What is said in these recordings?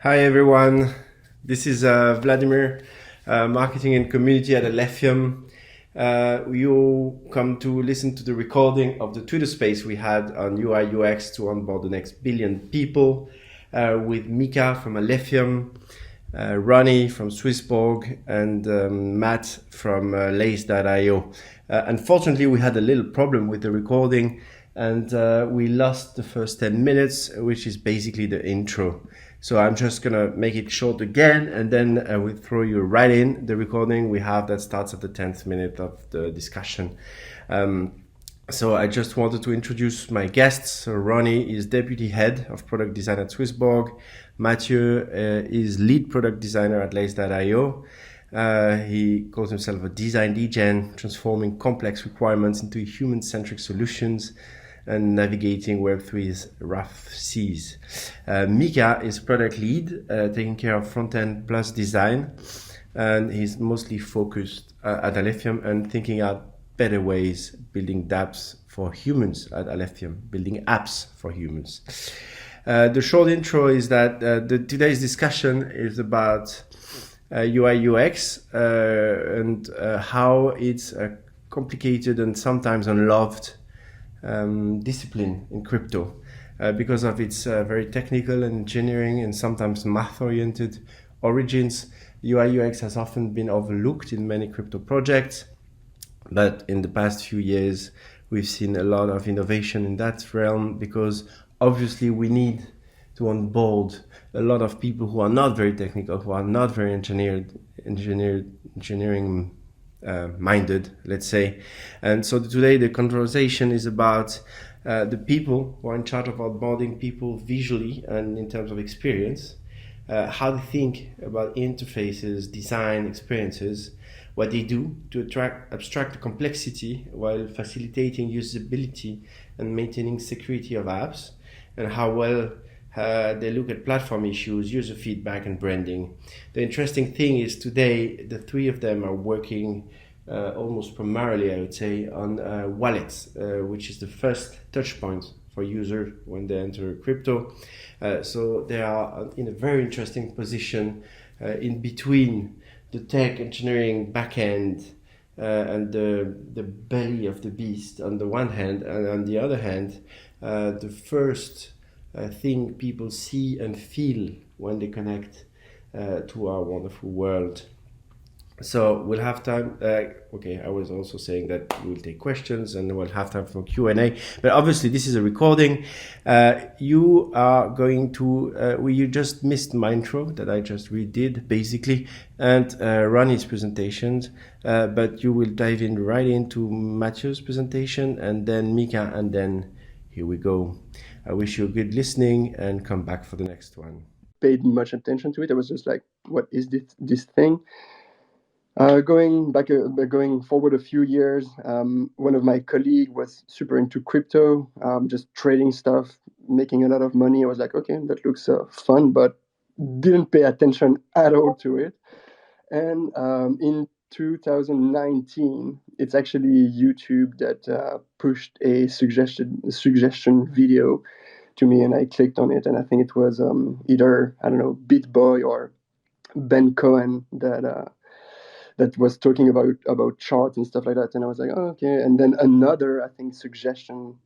Hi everyone, this is Vladimir, marketing and community at Alephium. You come to listen to the recording of the Twitter space we had on UI UX to onboard the next billion people with Mika from Alephium, Ronnie from Swissborg, and Matt from Lace.io. Unfortunately, we had a little problem with the recording and we lost the first 10 minutes, which is basically the intro. So I'm just gonna make it short again, and then we'll throw you right in the recording we have that starts at the 10th minute of the discussion. So I just wanted to introduce my guests. So Ronnie is Deputy Head of Product Design at Swissborg. Mathieu is Lead Product Designer at Lace.io. He calls himself a design degen, transforming complex requirements into human-centric solutions and navigating Web3's rough seas. Mika is product lead, taking care of front-end plus design, and he's mostly focused at Alephium and thinking out better ways, building dApps for humans at Alephium, building apps for humans. The short intro is that today's discussion is about UI UX and how it's a complicated and sometimes unloved discipline in crypto because of its very technical and engineering and sometimes math-oriented origins. UI UX has often been overlooked in many crypto projects, but in the past few years we've seen a lot of innovation in that realm because obviously we need to onboard a lot of people who are not very technical, who are not very engineering minded, let's say. And so today the conversation is about the people who are in charge of onboarding people visually and in terms of experience, how they think about interfaces, design, experiences, what they do to abstract the complexity while facilitating usability and maintaining security of apps, and how well they look at platform issues, user feedback, and branding. The interesting thing is today the three of them are working almost primarily, I would say, on wallets, which is the first touchpoint for users when they enter crypto. So they are in a very interesting position in between the tech engineering backend and the belly of the beast on the one hand, and on the other hand, the first thing people see and feel when they connect to our wonderful world. So we'll have time. Okay, I was also saying that we'll take questions and we'll have time for Q&A. But obviously, this is a recording. You are going to. You just missed my intro that I just redid, basically, and Ronnie's presentations. But you will dive in right into Mathieu's presentation and then Mika, and then here we go. I wish you a good listening and come back for the next one. Paid much attention to it. I was just like, what is this thing? Going forward a few years, one of my colleagues was super into crypto, just trading stuff, making a lot of money. I was like, okay, that looks fun, but didn't pay attention at all to it. And in 2019, it's actually YouTube that pushed a suggestion video to me, and I clicked on it, and I think it was either, I don't know, BitBoy or Ben Cohen that was talking about charts and stuff like that, and I was like, oh, okay. And then another, I think, suggestion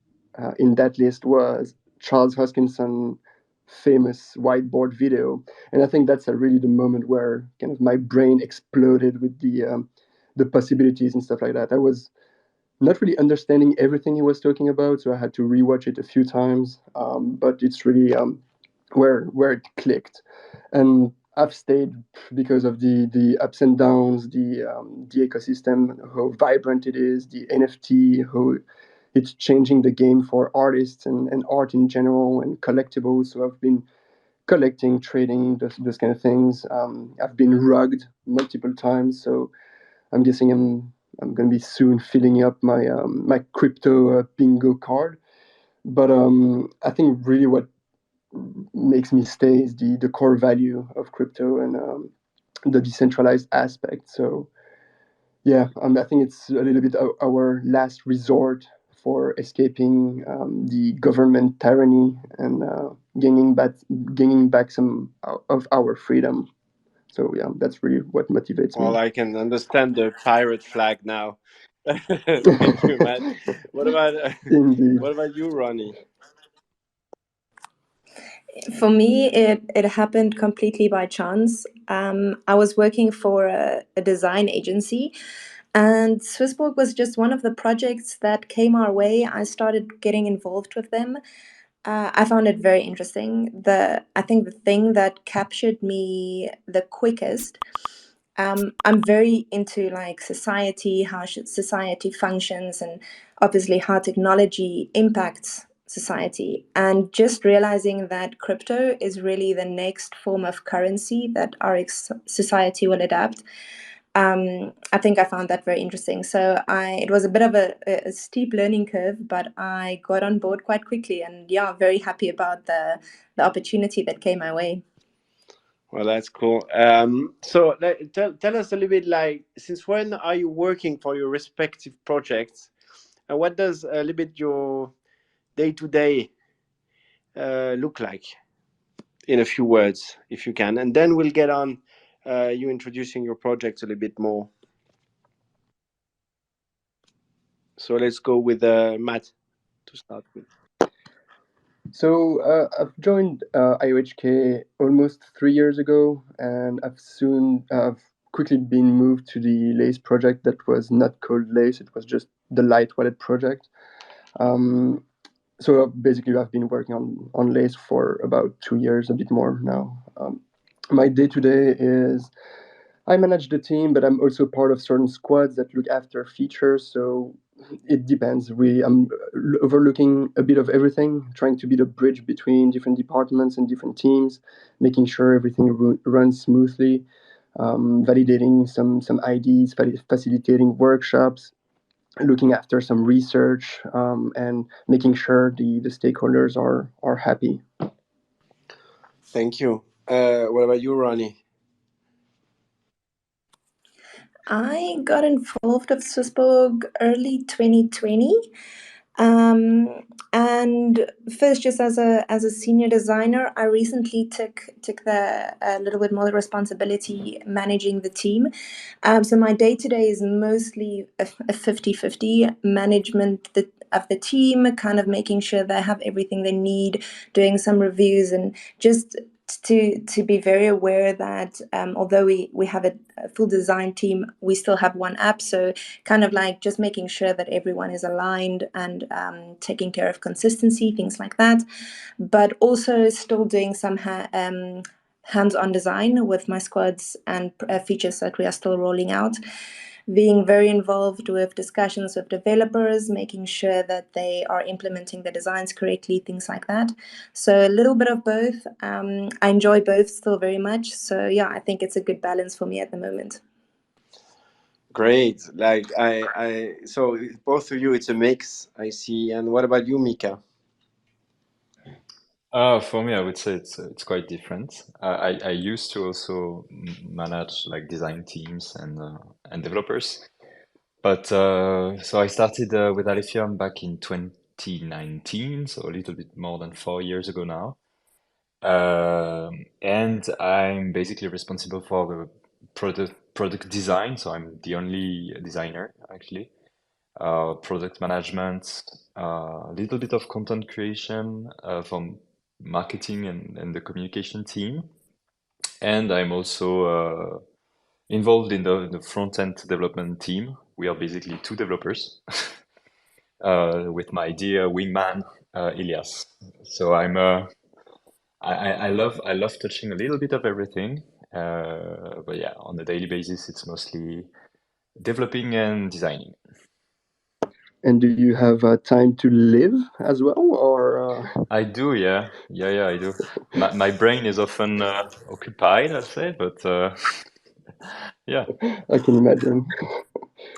in that list was Charles Hoskinson famous whiteboard video, and I think that's really the moment where kind of my brain exploded with the possibilities and stuff like that. I was not really understanding everything he was talking about, so I had to rewatch it a few times. But it's really where it clicked, and I've stayed because of the ups and downs, the ecosystem, how vibrant it is, the NFT, how it's changing the game for artists and art in general and collectibles. So I've been collecting, trading, those kind of things. I've been rugged multiple times, so I'm guessing I'm going to be soon filling up my crypto bingo card. But I think really what makes me stay is the core value of crypto and the decentralized aspect. So yeah, I think it's a little bit our last resort for escaping the government tyranny and gaining back some of our freedom. So yeah, that's really what motivates me. Well, I can understand the pirate flag now. Thank you, Matt. What about Indeed. what about you, Ronnie? For me, it happened completely by chance. I was working for a design agency, and Swissborg was just one of the projects that came our way. I started getting involved with them. I found it very interesting. I think the thing that captured me the quickest. I'm very into like society, how society functions, and obviously how technology impacts society. And just realizing that crypto is really the next form of currency that our society will adapt. I think I found that very interesting. So it was a bit of a steep learning curve, but I got on board quite quickly, and yeah, very happy about the opportunity that came my way. Well, that's cool. So tell us a little bit, like, since when are you working for your respective projects, and what does a little bit your day to day look like, in a few words, if you can, and then we'll get on you introducing your projects a little bit more. So let's go with Matt to start with. So I've joined IOHK almost 3 years ago, and I've quickly been moved to the Lace project that was not called Lace; it was just the Light Wallet project. So basically, I've been working on Lace for about 2 years, a bit more now. My day to day is I manage the team, but I'm also part of certain squads that look after features. So it depends. I'm overlooking a bit of everything, trying to be the bridge between different departments and different teams, making sure everything runs smoothly, validating some IDs, facilitating workshops, looking after some research, and making sure the stakeholders are happy. Thank you. What about you, Ronnie? I got involved with Swissborg early 2020. And first, just as a senior designer, I recently took the a little bit more responsibility managing the team. So my day to day is mostly a 50-50 management of the team, kind of making sure they have everything they need, doing some reviews, and just to be very aware that although we have a full design team, we still have one app. So kind of like just making sure that everyone is aligned and taking care of consistency, things like that. But also still doing some hands-on design with my squads and features that we are still rolling out. Being very involved with discussions with developers, making sure that they are implementing the designs correctly, things like that. So a little bit of both. I enjoy both still very much. So yeah, I think it's a good balance for me at the moment. Great. Like so both of you, it's a mix, I see. And what about you, Mika? For me, I would say it's quite different. I used to also manage like design teams and developers, but so I started with Alephium back in 2019, so a little bit more than 4 years ago now. And I'm basically responsible for the product design, so I'm the only designer actually. Product management, a little bit of content creation from marketing and the communication team. And I'm also involved in the front-end development team. We are basically two developers with my dear wingman, Elias. So I love touching a little bit of everything. But yeah, on a daily basis, it's mostly developing and designing. And do you have time to live as well, or? I do, yeah, I do. My brain is often occupied, I'd say, but yeah. I can imagine.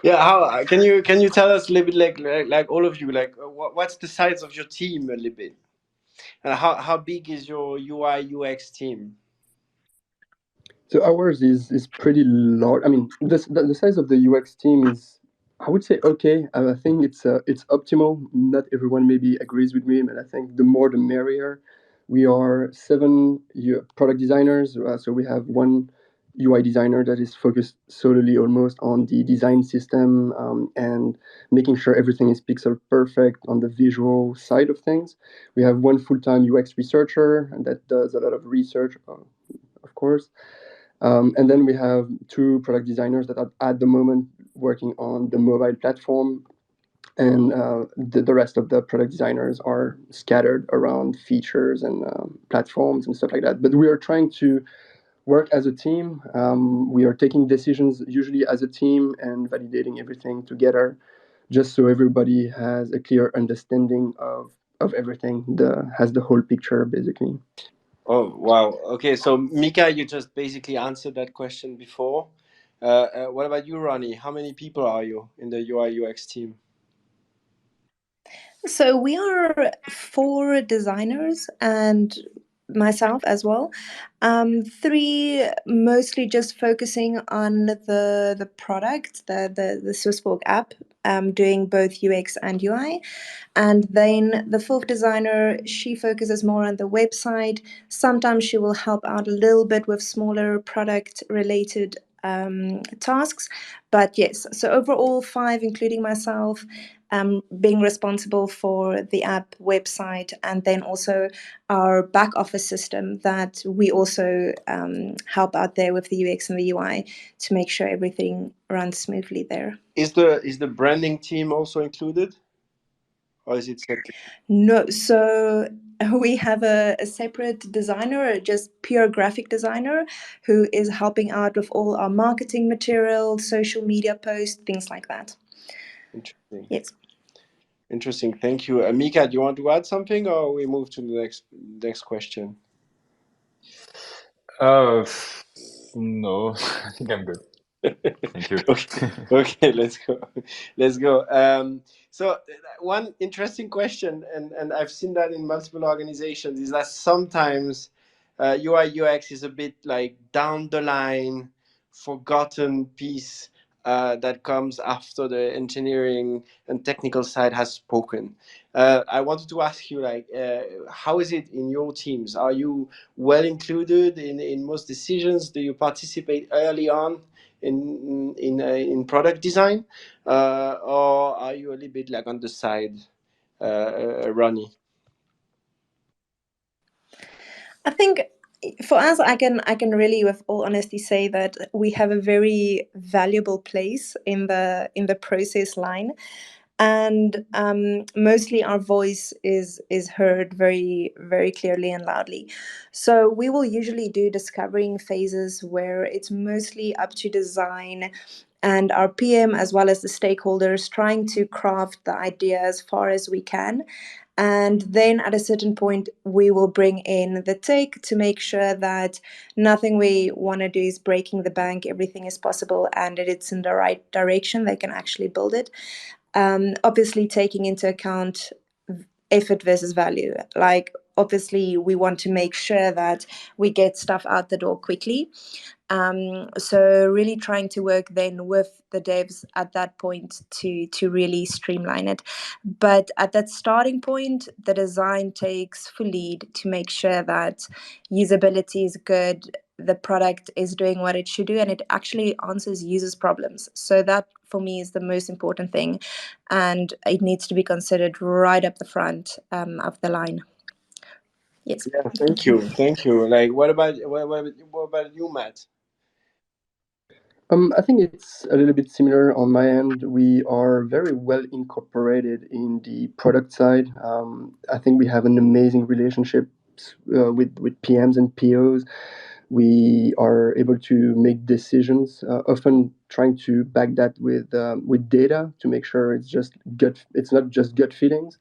Yeah, how can you tell us a little bit, like all of you, like what's the size of your team a little bit, and how big is your UI UX team? So ours is pretty large. I mean, the size of the UX team is I would say okay. I think it's optimal. Not everyone maybe agrees with me, but I think the more the merrier. We are seven product designers, so we have one UI designer that is focused solely almost on the design system and making sure everything is pixel perfect on the visual side of things. We have one full-time UX researcher and that does a lot of research, of course. And then we have two product designers that are at the moment working on the mobile platform, and the rest of the product designers are scattered around features and platforms and stuff like that. But we are trying to work as a team. We are taking decisions usually as a team and validating everything together, just so everybody has a clear understanding of everything, has the whole picture basically. Oh, wow. Okay, so Mika, you just basically answered that question before. What about you, Ronnie? How many people are you in the UI UX team? So we are four designers and myself as well. Three mostly just focusing on the product, the Swissborg app, doing both UX and UI. And then the fourth designer, she focuses more on the website. Sometimes she will help out a little bit with smaller product related tasks. But yes, so overall five, including myself, being responsible for the app website and then also our back office system that we also help out there with the UX and the UI to make sure everything runs smoothly there. Is the branding team also included? Or is it separate? No, so we have a separate designer, just pure graphic designer, who is helping out with all our marketing material, social media posts, things like that. Interesting. Yes. Interesting. Thank you. Mika, do you want to add something, or we move to the next question? No, I think I'm good. Thank you. Okay, let's go. So one interesting question, and I've seen that in multiple organizations, is that sometimes UI UX is a bit like down the line, forgotten piece that comes after the engineering and technical side has spoken. I wanted to ask you, like, how is it in your teams? Are you well included in most decisions? Do you participate early on in product design, or are you a little bit like on the side, Ronnie? I think for us, I can really, with all honesty, say that we have a very valuable place in the process line, and mostly our voice is heard very clearly and loudly. So we will usually do discovering phases where it's mostly up to design and our PM as well as the stakeholders trying to craft the idea as far as we can. And then at a certain point, we will bring in the tech to make sure that nothing we want to do is breaking the bank, everything is possible, and it's in the right direction. They can actually build it. Obviously, taking into account effort versus value. Like, obviously, we want to make sure that we get stuff out the door quickly. So really trying to work then with the devs at that point to really streamline it. But at that starting point, the design takes full lead to make sure that usability is good, the product is doing what it should do, and it actually answers users' problems. So that for me is the most important thing, and it needs to be considered right up the front of the line. Yes. Yeah, thank you. Like, what about you, Matt? I think it's a little bit similar on my end. We are very well incorporated in the product side. I think we have an amazing relationship with PMs and POs. We are able to make decisions, often trying to back that with data to make sure it's not just gut feelings.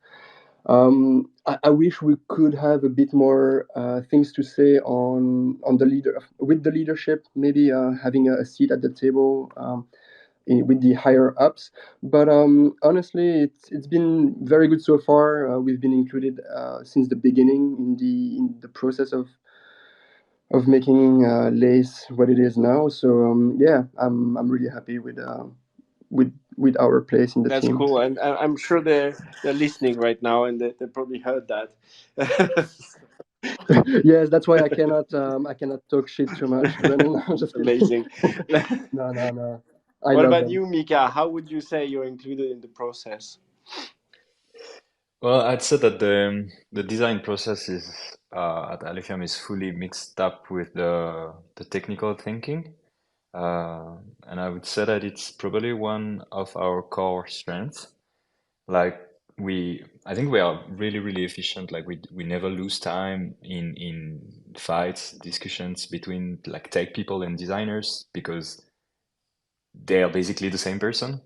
I wish we could have a bit more things to say on the leader with the leadership, maybe having a seat at the table with the higher ups. But honestly, it's been very good so far. We've been included since the beginning in the process of making Lace what it is now. So yeah, I'm really happy with our place in the That's team. cool, and I'm sure they're listening right now, and they probably heard that. Yes, that's why I cannot talk shit too much. Brennan, I'm just kidding. Amazing. No. I What love about them. you, Mika? How would you say you're included in the process? Well, I'd say that the design process is at Alephium is fully mixed up with the technical thinking, and I would say that it's probably one of our core strengths. Like I think we are really efficient. Like we never lose time in fights, discussions between like tech people and designers because they are basically the same person.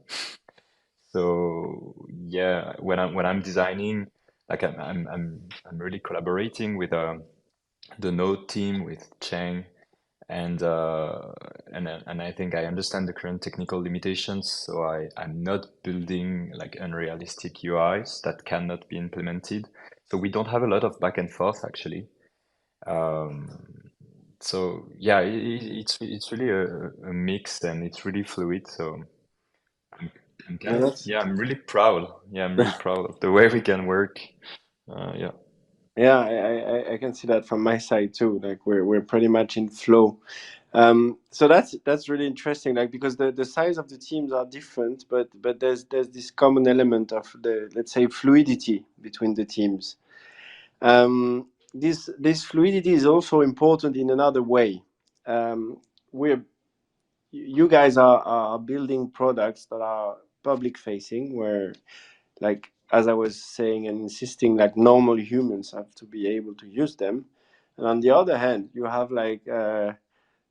So yeah, when I'm designing, like I'm really collaborating with the Node team with Cheng, and and I think I understand the current technical limitations. So I'm not building like unrealistic UIs that cannot be implemented. So we don't have a lot of back and forth actually. Um, so yeah, it's really a mix and it's really fluid. So. I'm No, kind of, yeah, I'm really proud. Yeah, I'm really proud of the way we can work. Yeah. yeah, I can see that from my side too. Like we're pretty much in flow. So that's really interesting. Like because the size of the teams are different, but there's this common element of the, let's say, fluidity between the teams. This fluidity is also important in another way. We're You guys are building products that are public facing, where, like, as I was saying and insisting, like normal humans have to be able to use them. And on the other hand, you have like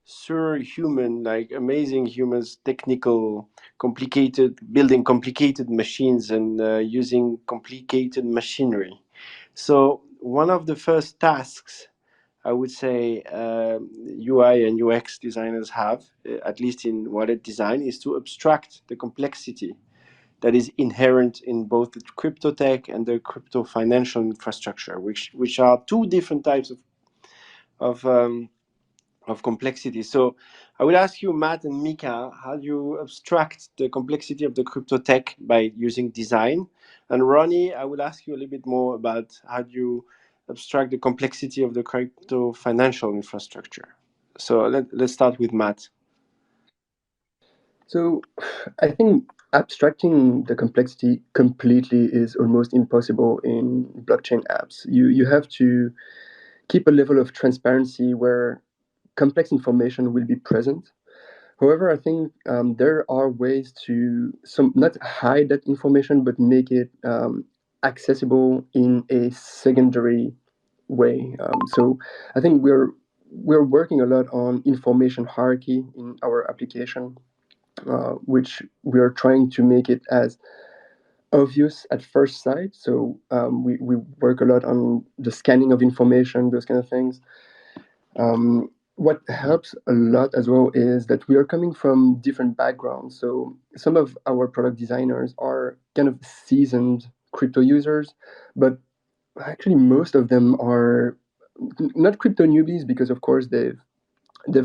surhuman, like amazing humans, technical, complicated, building complicated machines and using complicated machinery. So one of the first tasks I would say UI and UX designers have, at least in wallet design, is to abstract the complexity that is inherent in both the crypto tech and the crypto financial infrastructure, which are two different types of um, of complexity. So I would ask you, Matt and Mika, how do you abstract the complexity of the crypto tech by using design? And Ronnie, I would ask you a little bit more about how do you abstract the complexity of the crypto financial infrastructure. So let's start with Matt. So I think abstracting the complexity completely is almost impossible in blockchain apps. You have to keep a level of transparency where complex information will be present. However, I think there are ways to some not hide that information, but make it accessible in a secondary way. So I think we're working a lot on information hierarchy in our application, which we are trying to make it as obvious at first sight. So we work a lot on the scanning of information, those kind of things. What helps a lot as well is that we are coming from different backgrounds. So some of our product designers are kind of seasoned crypto users, but actually most of them are not crypto newbies because of course they've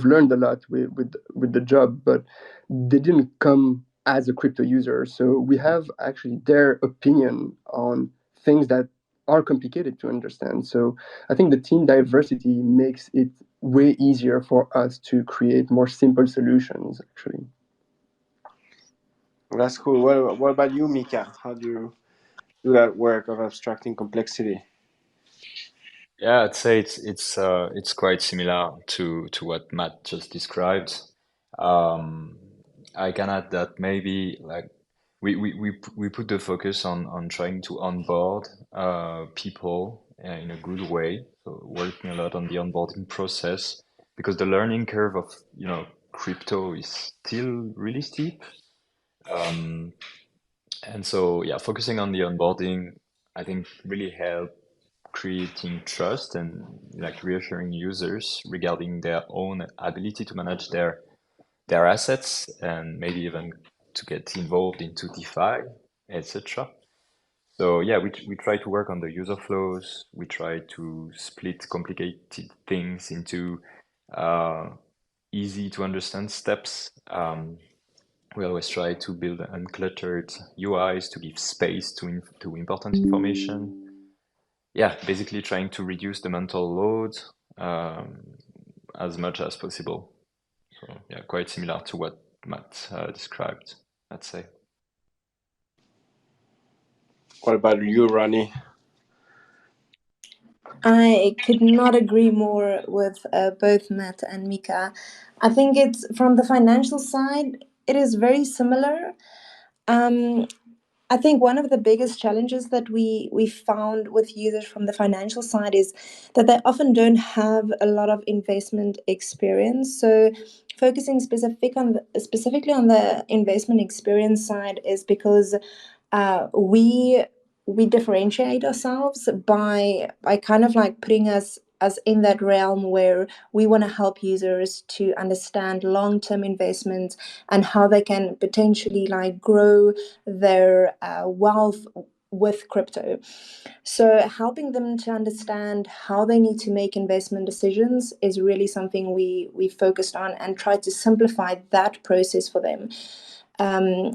learned a lot with the job, but they didn't come as a crypto user. So we have actually their opinion on things that are complicated to understand. So I think the team diversity makes it way easier for us to create more simple solutions, actually. That's cool. What about you, Mika? How do you do that work of abstracting complexity? Yeah, I'd say it's quite similar to what Matt just described. Um, I can add that maybe like we put the focus on trying to onboard people in a good way. So working a lot on the onboarding process because the learning curve of crypto is still really steep. Um, and so yeah, focusing on the onboarding, I think really help creating trust and like reassuring users regarding their own ability to manage their assets and maybe even to get involved into DeFi, etc. So yeah, we try to work on the user flows. We try to split complicated things into uh, easy to understand steps. We always try to build uncluttered UIs to give space to important information. Yeah, basically trying to reduce the mental load as much as possible. So yeah, quite similar to what Matt described, I'd say. What about you, Ronnie? I could not agree more with both Matt and Mika. I think it's from the financial side, it is very similar. Um, I think one of the biggest challenges that we found with users from the financial side is that they often don't have a lot of investment experience. So focusing specifically on the investment experience side is because we differentiate ourselves by kind of like putting us in that realm where we want to help users to understand long-term investments and how they can potentially like grow their wealth with crypto. So helping them to understand how they need to make investment decisions is really something we focused on and tried to simplify that process for them. um,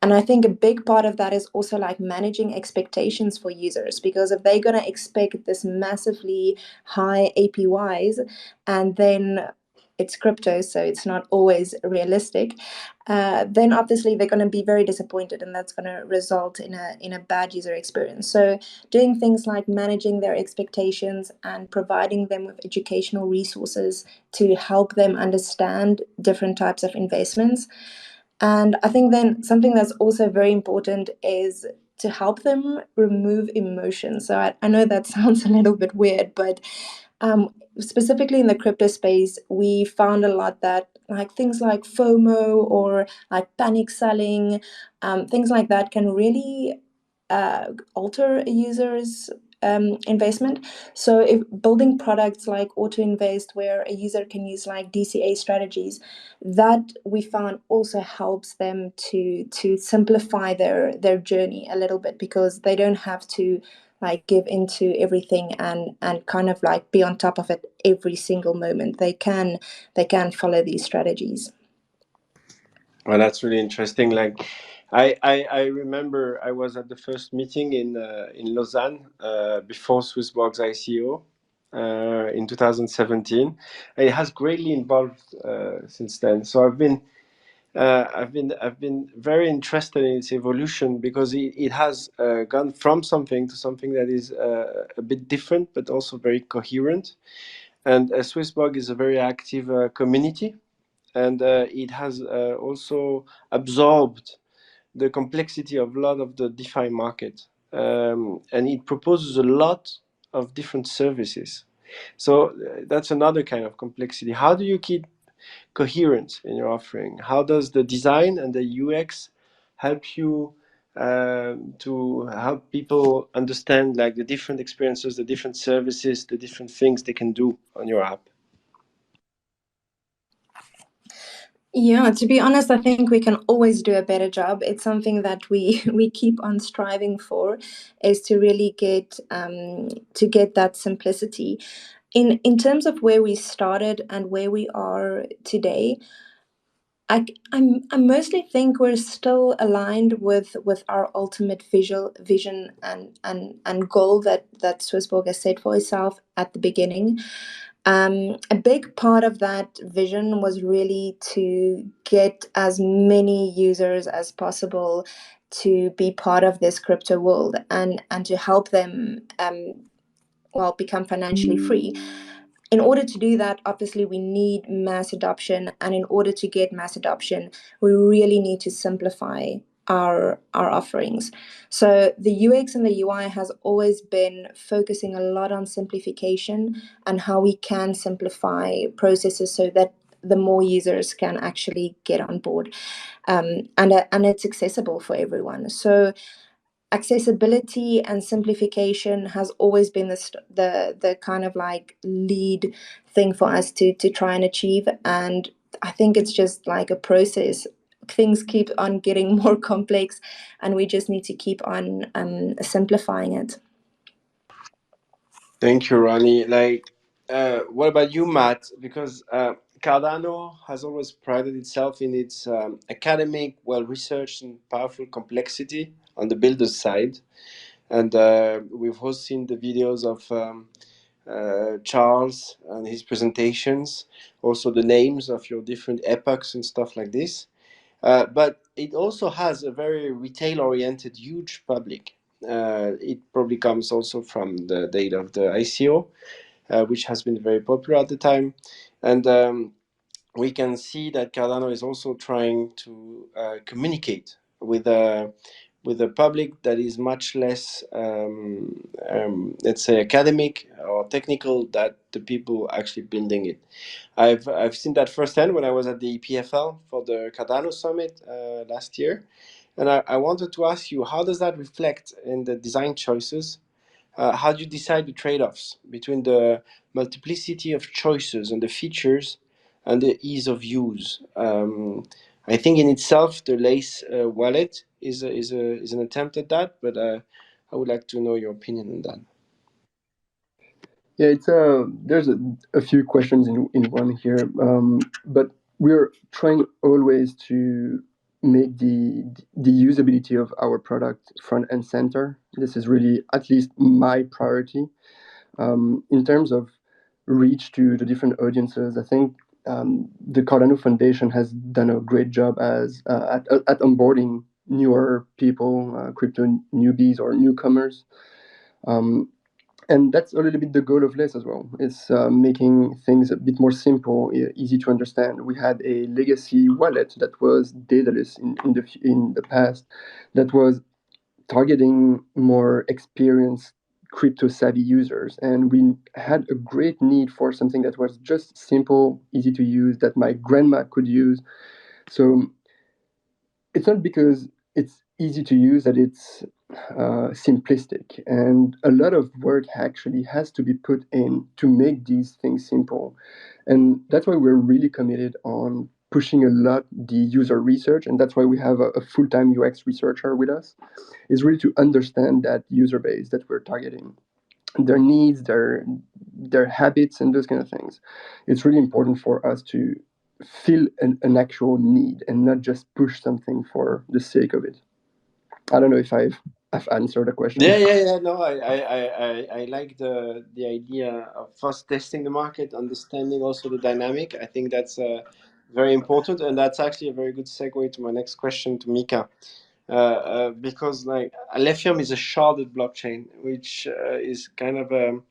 and I think a big part of that is also like managing expectations for users, because if they're going to expect this massively high APYs and then it's crypto, so it's not always realistic, then obviously they're going to be very disappointed, and that's going to result in a bad user experience. So doing things like managing their expectations and providing them with educational resources to help them understand different types of investments. And I think then something that's also very important is to help them remove emotion. So I know that sounds a little bit weird, but specifically in the crypto space, we found a lot that like things like FOMO or like panic selling, things like that can really alter a user's investment. So if building products like auto invest where a user can use like DCA strategies, that we found also helps them to simplify their journey a little bit, because they don't have to like give into everything and kind of like be on top of it every single moment. They can follow these strategies. Well, that's really interesting. Like, I remember I was at the first meeting in Lausanne before Swissborg's ICO in 2017. It has greatly evolved since then. So I've been very interested in its evolution, because it has gone from something to something that is a bit different, but also very coherent. And Swissborg is a very active community, and it has also absorbed the complexity of a lot of the DeFi market, and it proposes a lot of different services. So that's another kind of complexity. How do you keep coherence in your offering? How does the design and the UX help you to help people understand like the different experiences, the different services, the different things they can do on your app? Yeah, to be honest, I think we can always do a better job. It's something that we we keep on striving for, is to really get that simplicity. In terms of where we started and where we are today, I mostly think we're still aligned with our ultimate vision and goal that Swissborg has set for itself at the beginning. A big part of that vision was really to get as many users as possible to be part of this crypto world, and to help them become financially free. In order to do that, obviously we need mass adoption, and in order to get mass adoption, we really need to simplify our offerings. So the UX and the UI has always been focusing a lot on simplification and how we can simplify processes so that the more users can actually get on board, and it's accessible for everyone. So accessibility and simplification has always been the kind of like lead thing for us to try and achieve. And I think it's just like a process. Things keep on getting more complex, and we just need to keep on simplifying it. Thank you, Ronnie. Like, what about you, Matt? Because Cardano has always prided itself in its academic, well-researched, and powerful complexity on the builder's side. And we've all seen the videos of Charles and his presentations, also the names of your different epochs and stuff like this. But it also has a very retail-oriented, huge public. It probably comes also from the date of the ICO, which has been very popular at the time. And we can see that Cardano is also trying to communicate with a public that is much less, let's say, academic or technical than the people actually building it. I've seen that firsthand when I was at the PFL for the Cardano Summit last year, and I wanted to ask you, how does that reflect in the design choices? How do you decide the trade-offs between the multiplicity of choices and the features and the ease of use? I think in itself, the Lace wallet is an attempt at that, but I would like to know your opinion on that. Yeah, it's there's a few questions in one here, but we're trying always to make the usability of our product front and center. This is really at least my priority. In terms of reach to the different audiences, I think the Cardano Foundation has done a great job at onboarding newer people, crypto newbies or newcomers. Um, and that's a little bit the goal of Lace as well. It's making things a bit more simple, easy to understand. We had a legacy wallet that was dataless in the past, that was targeting more experienced crypto savvy users, and we had a great need for something that was just simple, easy to use, that my grandma could use. So it's not because it's easy to use that it's simplistic, and a lot of work actually has to be put in to make these things simple. And that's why we're really committed on pushing a lot the user research, and that's why we have a full-time UX researcher with us, is really to understand that user base that we're targeting, their needs, their habits, and those kind of things. It's really important for us to feel an actual need and not just push something for the sake of it. I don't know if I've answered the question. Yeah. No, I like the idea of first testing the market, understanding also the dynamic. I think that's very important, and that's actually a very good segue to my next question to Mika. Because like Alephium is a sharded blockchain, which is kind of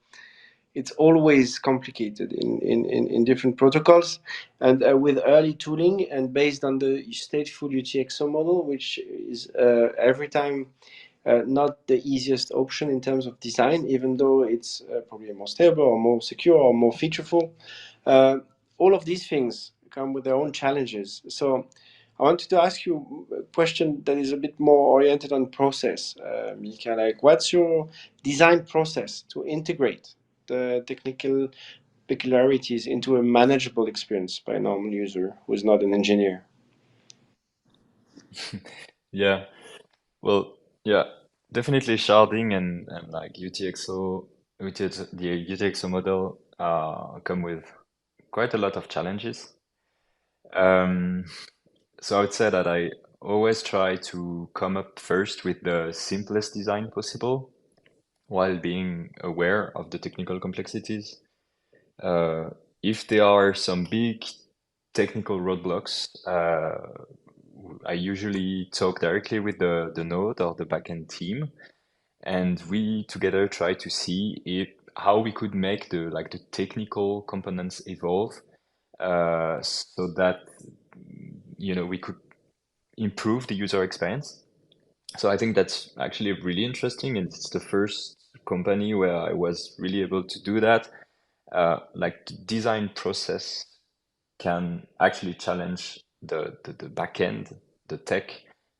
it's always complicated in different protocols, and with early tooling and based on the stateful UTXO model, which is every time not the easiest option in terms of design, even though it's probably more stable or more secure or more featureful. All of these things come with their own challenges. So I wanted to ask you a question that is a bit more oriented on process, Mika. Like, what's your design process to integrate the technical peculiarities into a manageable experience by a normal user who is not an engineer? Yeah, well, yeah, definitely sharding and like UTXO, the UTXO model come with quite a lot of challenges. So I would say that I always try to come up first with the simplest design possible while being aware of the technical complexities. Uh, if there are some big technical roadblocks, I usually talk directly with the node or the backend team, and we together try to see if how we could make the technical components evolve, so that we could improve the user experience. So I think that's actually really interesting, and it's the first company where I was really able to do that. Like the design process can actually challenge the backend, the tech,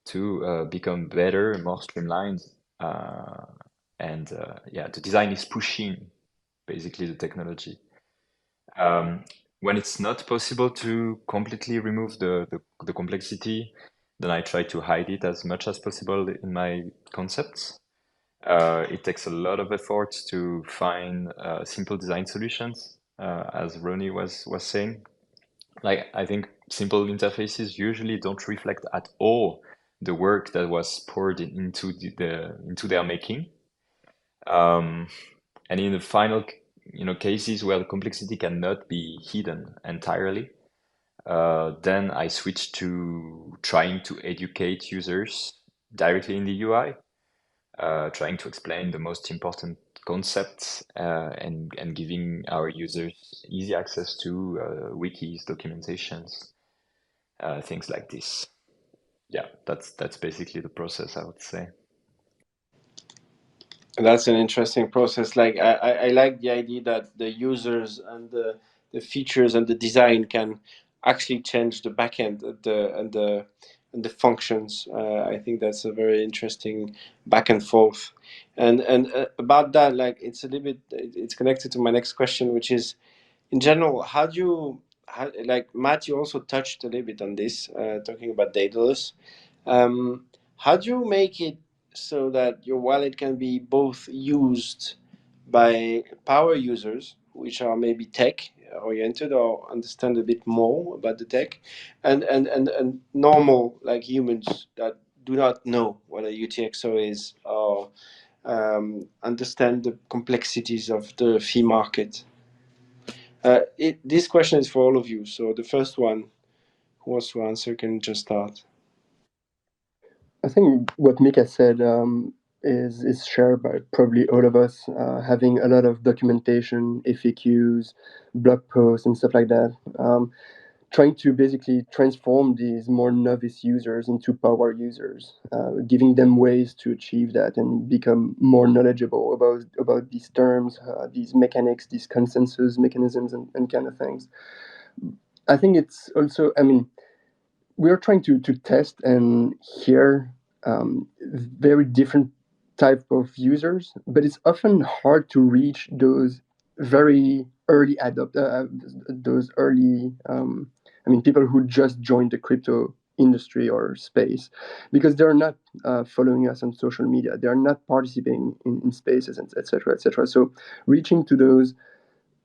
to become better, more streamlined, and yeah, the design is pushing basically the technology. When it's not possible to completely remove the complexity, then I try to hide it as much as possible in my concepts. It takes a lot of effort to find simple design solutions, as Ronnie was saying. like I think simple interfaces usually don't reflect at all the work that was poured into into their making. Um, and in the final, cases where the complexity cannot be hidden entirely, then I switched to trying to educate users directly in the UI, trying to explain the most important concepts, and giving our users easy access to wikis, documentations, things like this. Yeah, that's basically the process, I would say. That's an interesting process. Like I like the idea that the users and the features and the design can actually change the backend and the functions. I think that's a very interesting back and forth. And about that, like it's a little bit it's connected to my next question, which is in general, like Matt, you also touched a little bit on this, talking about Daedalus. How do you make it so that your wallet can be both used by power users, which are maybe tech oriented or understand a bit more about the tech, and normal like humans that do not know what a UTXO is or understand the complexities of the fee market? This question is for all of you. So the first one who wants to answer can just start. I think what Mika said is shared by probably all of us. Having a lot of documentation, FAQs, blog posts, and stuff like that. Trying to basically transform these more novice users into power users, giving them ways to achieve that and become more knowledgeable about these terms, these mechanics, these consensus mechanisms, and kind of things. I think it's also, I mean, we are trying to test and hear very different type of users, but it's often hard to reach those very early those early I mean people who just joined the crypto industry or space, because they're not following us on social media, they're not participating in spaces, and etc etc. So reaching to those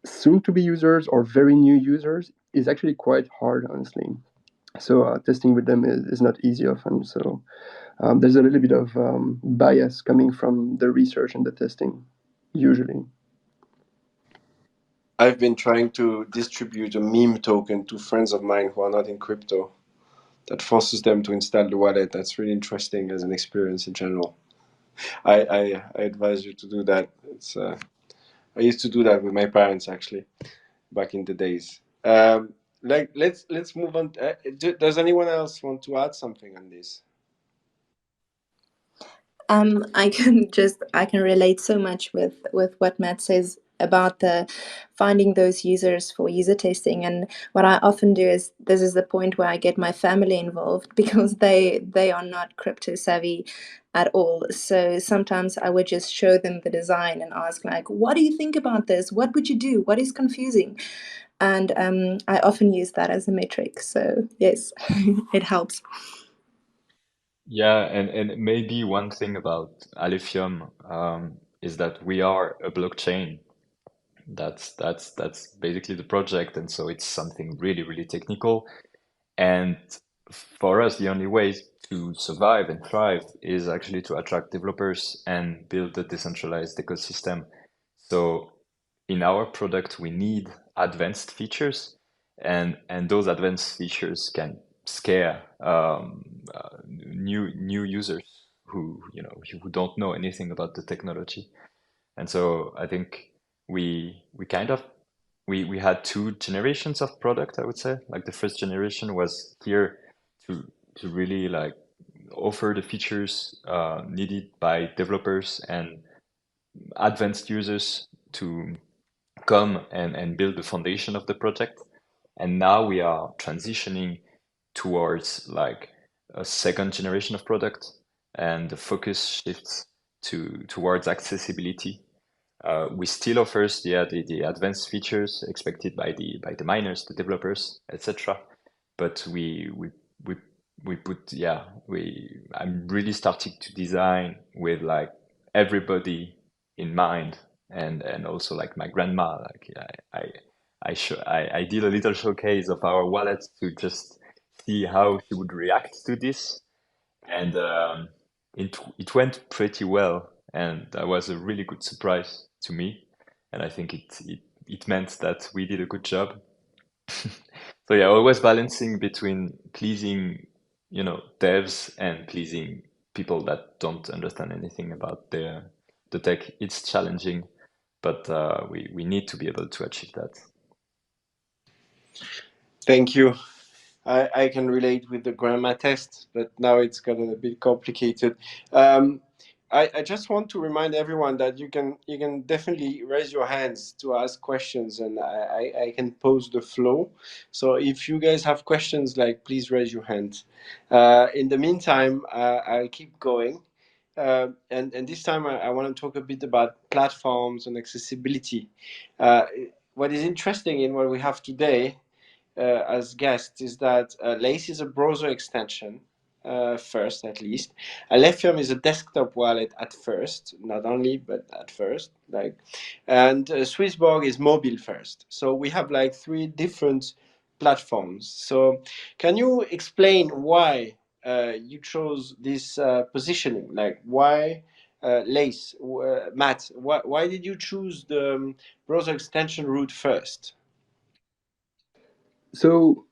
soon to be users or very new users is actually quite hard, honestly. So testing with them is not easy often. So there's a little bit of bias coming from the research and the testing, usually. I've been trying to distribute a meme token to friends of mine who are not in crypto that forces them to install the wallet. That's really interesting as an experience in general. I advise you to do that. I used to do that with my parents actually back in the days. Like let's move on. Does anyone else want to add something on this? I can relate so much with what Matt says about the finding those users for user testing. And what I often do is, this is the point where I get my family involved, because they are not crypto savvy at all. So sometimes I would just show them the design and ask, like, what do you think about this? What would you do? What is confusing? And I often use that as a metric. So yes, it helps. Yeah, and maybe one thing about Alephium, is that we are a blockchain. That's basically the project, and so it's something really, really technical. And for us, the only way to survive and thrive is actually to attract developers and build a decentralized ecosystem. So in our product, we need advanced features, and those advanced features can scare new users who don't know anything about the technology. And so I think we kind of we had two generations of product, I would say. Like the first generation was here to really like offer the features needed by developers and advanced users to come and build the foundation of the project. And now we are transitioning towards like a second generation of product, and the focus shifts towards accessibility. We still offers the advanced features expected by the miners, the developers, etc. But we put I'm really starting to design with like everybody in mind, and also like my grandma. Like I did a little showcase of our wallet to just see how she would react to this, and it went pretty well, and that was a really good surprise to me, and I think it meant that we did a good job. So yeah, always balancing between pleasing, devs and pleasing people that don't understand anything about the tech. It's challenging, but we need to be able to achieve that. Thank you. I can relate with the grammar test, but now it's gotten a bit complicated. I just want to remind everyone that you can definitely raise your hands to ask questions, and I can pose the flow. So if you guys have questions, like, please raise your hand. In the meantime, I'll keep going. And this time I want to talk a bit about platforms and accessibility. Uh, what is interesting in what we have today as guests is that Lace is a browser extension, first at least. Alephium is a desktop wallet at first, not only, but at first. And Swissborg is mobile first. So we have like three different platforms. So can you explain why you chose this positioning? Like why Lace, Matt, why did you choose the browser extension route first? So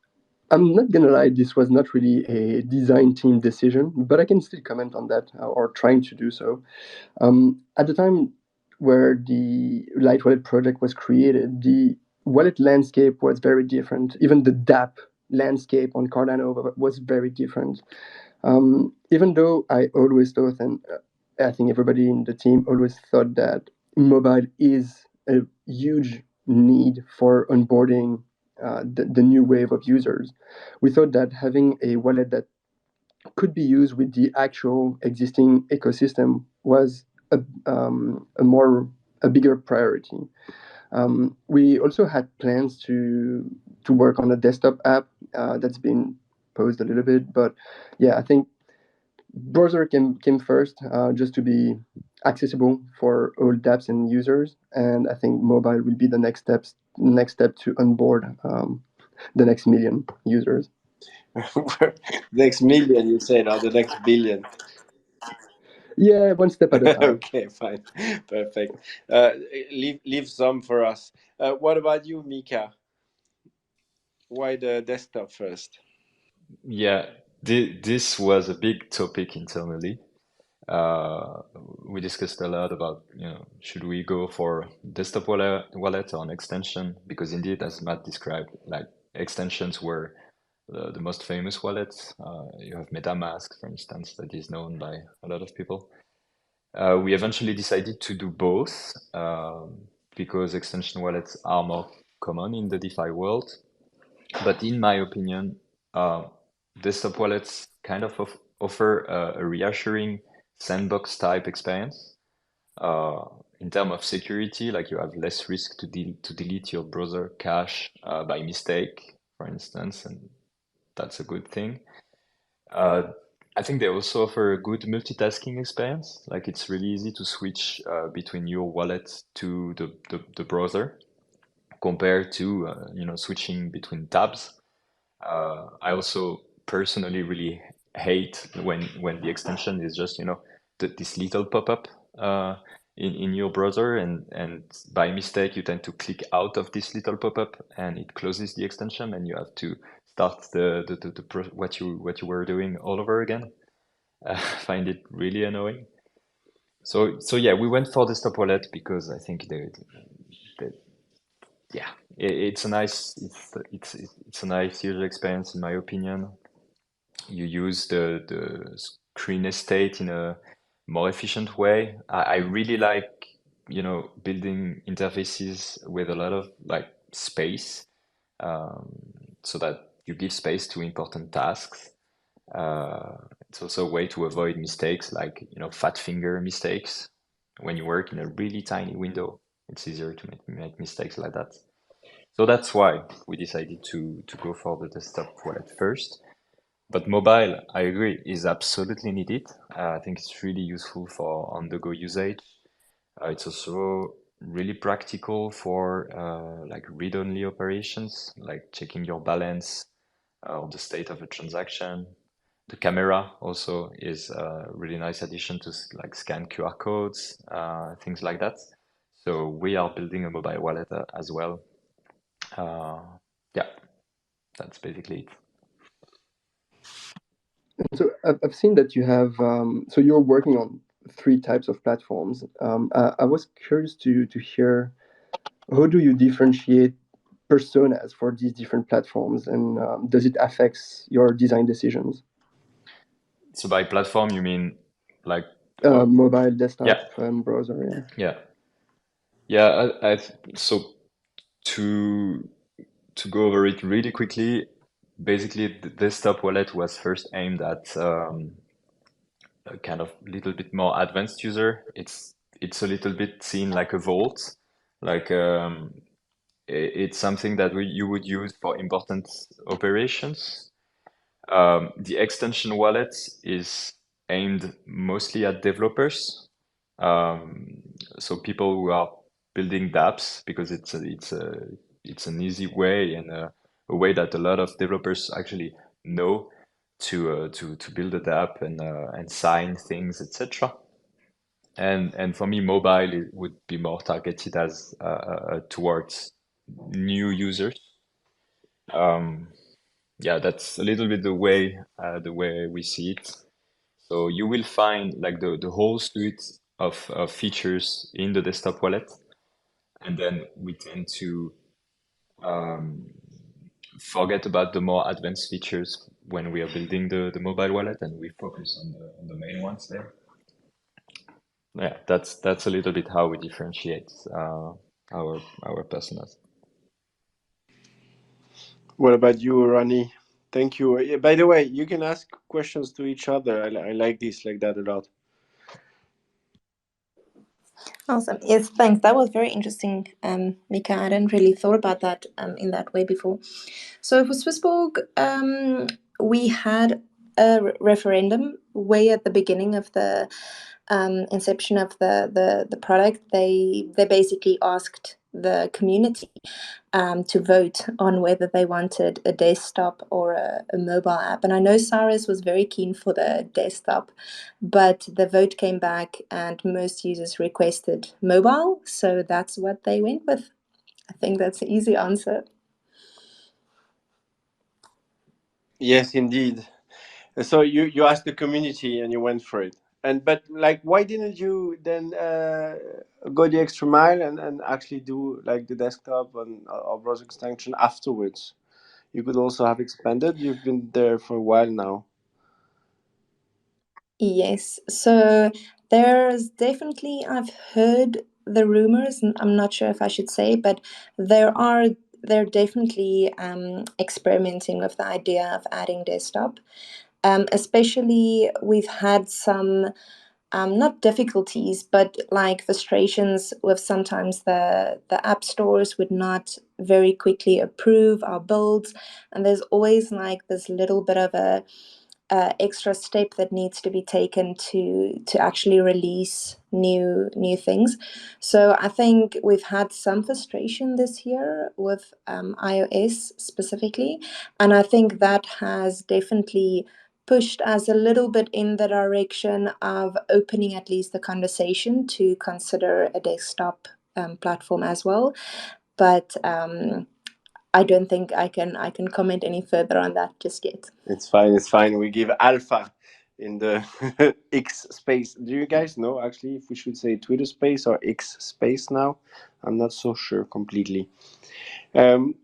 I'm not gonna lie, this was not really a design team decision, but I can still comment on that or trying to do so. At the time where the Light Wallet project was created, the wallet landscape was very different. Even the DApp landscape on Cardano was very different. Even though I always thought, and I think everybody in the team always thought that mobile is a huge need for onboarding the new wave of users, we thought that having a wallet that could be used with the actual existing ecosystem was a bigger priority. We also had plans to work on a desktop app that's been posed a little bit, but yeah, I think browser came first, just to be accessible for all dApps and users, and I think mobile will be the next step to onboard the next million users. Next million, you said, or the next billion? Yeah, one step at a time. Okay, fine, perfect. Leave some for us. What about you, Mika? Why the desktop first? Yeah, this was a big topic internally. Uh, we discussed a lot about, should we go for desktop wallet or an extension? Because indeed, as Matt described, like extensions were the most famous wallets. You have MetaMask, for instance, that is known by a lot of people. We eventually decided to do both because extension wallets are more common in the DeFi world. But in my opinion, uh, desktop wallets kind of offer a reassuring sandbox type experience. Uh, in terms of security, like you have less risk to delete your browser cache by mistake, for instance, and that's a good thing. Uh, I think they also offer a good multitasking experience. Like it's really easy to switch between your wallet to the browser compared to switching between tabs. I also personally really hate when the extension is just this little pop-up in your browser, and by mistake you tend to click out of this little pop-up and it closes the extension and you have to start what you were doing all over again. I find it really annoying. So yeah, we went for the stop wallet because I think the yeah, it's a nice it's a nice user experience in my opinion. You use the screen estate in a more efficient way. I really like, building interfaces with a lot of like space, um, so that you give space to important tasks. It's also a way to avoid mistakes like, fat finger mistakes. When you work in a really tiny window, it's easier to make mistakes like that. So that's why we decided to go for the desktop wallet first. But mobile, I agree, is absolutely needed. I think it's really useful for on-the-go usage. It's also really practical for like read-only operations, like checking your balance or the state of a transaction. The camera also is a really nice addition to like scan QR codes, things like that. So we are building a mobile wallet as well. Yeah, that's basically it. So I've seen that you have, so you're working on 3 types of platforms. I was curious to hear, how do you differentiate personas for these different platforms, and does it affect your design decisions? So by platform, you mean like Mobile, desktop, yeah, and browser, yeah. So to go over it really quickly, basically the desktop wallet was first aimed at a kind of little bit more advanced user. It's a little bit seen like a vault, like it's something that you would use for important operations. The extension wallet is aimed mostly at developers, so people who are building dApps, because it's an easy way and a way that a lot of developers actually know to build a dApp and sign things, etc. And for me, mobile it would be more targeted as towards new users. Yeah, that's a little bit the way we see it. So you will find like the whole suite of features in the desktop wallet, and then we tend to forget about the more advanced features when we are building the mobile wallet, and we focus on the main ones there. Yeah, that's a little bit how we differentiate our personas. What about you, Ronnie? Thank you. By the way, you can ask questions to each other. I like this, like that a lot. Awesome. Yes, thanks. That was very interesting, Mika. I hadn't really thought about that in that way before. So for Swissborg, we had a referendum way at the beginning of the inception of the product. They basically asked the community to vote on whether they wanted a desktop or a mobile app. And I know Cyrus was very keen for the desktop, but the vote came back and most users requested mobile. So that's what they went with. I think that's an easy answer. Yes, indeed. So you asked the community and you went for it. But like, why didn't you then go the extra mile and actually do like the desktop and or browser extension afterwards? You could also have expanded. You've been there for a while now. Yes. So there's definitely, I've heard the rumors, and I'm not sure if I should say, but they're definitely experimenting with the idea of adding desktop. Especially, we've had some not difficulties, but like frustrations with sometimes the app stores would not very quickly approve our builds, and there's always like this little bit of a extra step that needs to be taken to actually release new things. So I think we've had some frustration this year with iOS specifically, and I think that has definitely pushed us a little bit in the direction of opening at least the conversation to consider a desktop platform as well. But I don't think I can comment any further on that just yet. It's fine. It's fine. We give alpha in the X space. Do you guys know actually if we should say Twitter space or X space now? I'm not so sure completely. Um,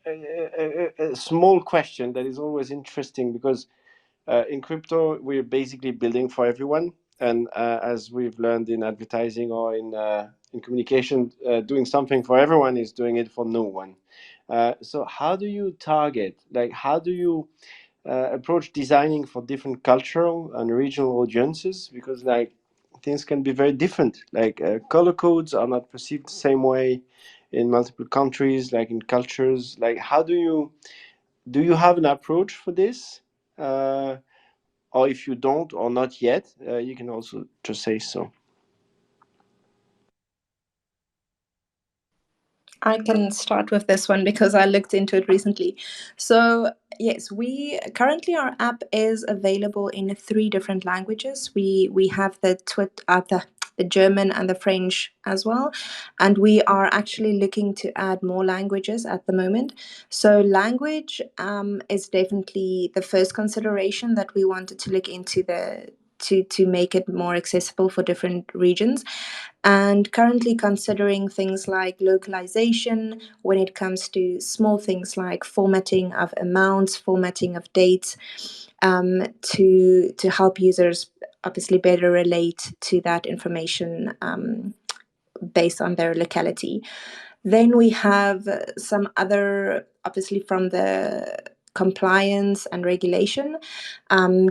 a small question that is always interesting because in crypto we're basically building for everyone, and as we've learned in advertising or in communication, doing something for everyone is doing it for no one. So how do you target? Like, how do you approach designing for different cultural and regional audiences? Because like things can be very different. Like color codes are not perceived the same way in multiple countries, like in cultures. Like, how do you have an approach for this? Or if you don't, or not yet, you can also just say so. I can start with this one because I looked into it recently. So yes, we currently our app is available in 3 different languages. We have the German and the French as well, and we are actually looking to add more languages at the moment. So language is definitely the first consideration that we wanted to look into to make it more accessible for different regions, and currently considering things like localization when it comes to small things like formatting of amounts, formatting of dates, to help users obviously better relate to that information based on their locality. Then we have some other, obviously from the compliance and regulation.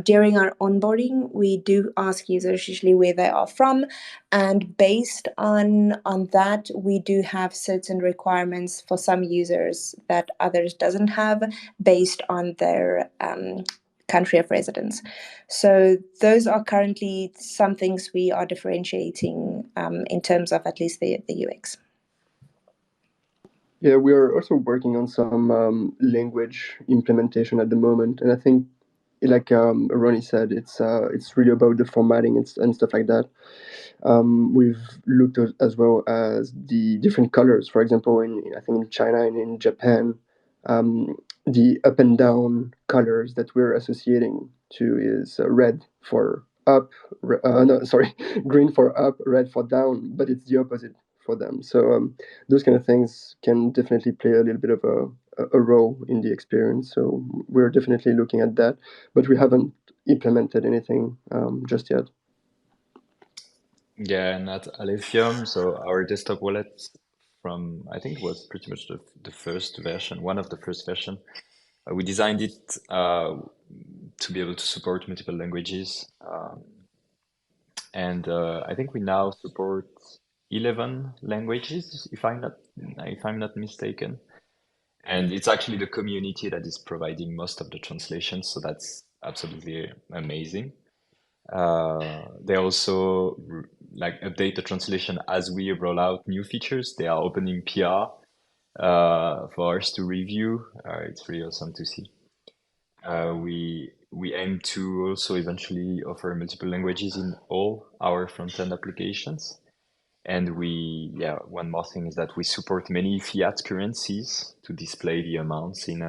During our onboarding, we do ask users usually where they are from, and based on that, we do have certain requirements for some users that others doesn't have based on their country of residence. So those are currently some things we are differentiating in terms of at least the UX. Yeah, we are also working on some language implementation at the moment, and I think, like Ronnie said, it's really about the formatting and stuff like that. We've looked at, as well as the different colors. For example, I think in China and in Japan, um, the up and down colors that we're associating to is red for up, no, sorry, green for up, red for down, but it's the opposite for them. So those kind of things can definitely play a little bit of a role in the experience. So we're definitely looking at that, but we haven't implemented anything just yet. Yeah, and at Alephium, so our desktop wallet from, I think it was pretty much the first version, one of the first version. We designed it to be able to support multiple languages. And I think we now support 11 languages, if I'm not mistaken. And it's actually the community that is providing most of the translations, so that's absolutely amazing. They also like update the translation as we roll out new features. They are opening PR for us to review. It's really awesome to see. We aim to also eventually offer multiple languages in all our front-end applications. And one more thing is that we support many fiat currencies to display the amounts in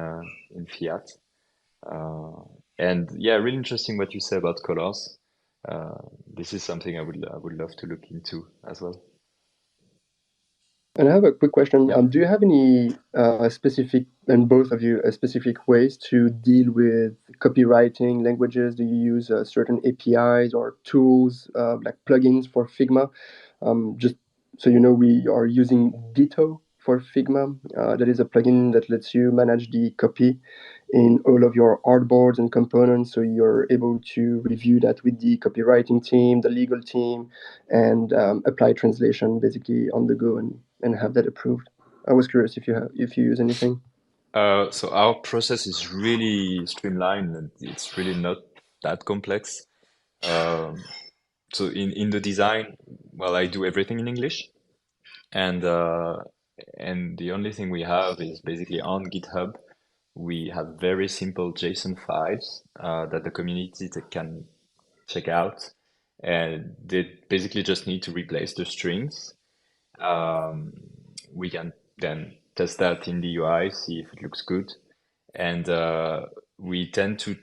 fiat. And yeah, really interesting what you say about colors. This is something I would love to look into as well. And I have a quick question. Yeah. Do you have any specific, and both of you, specific ways to deal with copywriting languages? Do you use certain APIs or tools like plugins for Figma? Just so you know, we are using Ditto for Figma. That is a plugin that lets you manage the copy in all of your artboards and components, so you're able to review that with the copywriting team, the legal team, and apply translation basically on the go and have that approved. I was curious if you use anything. So our process is really streamlined and it's really not that complex. So in the design, well, I do everything in English, and the only thing we have is basically on GitHub. We have very simple JSON files that the community can check out, and they basically just need to replace the strings. We can then test that in the UI, see if it looks good, and we tend to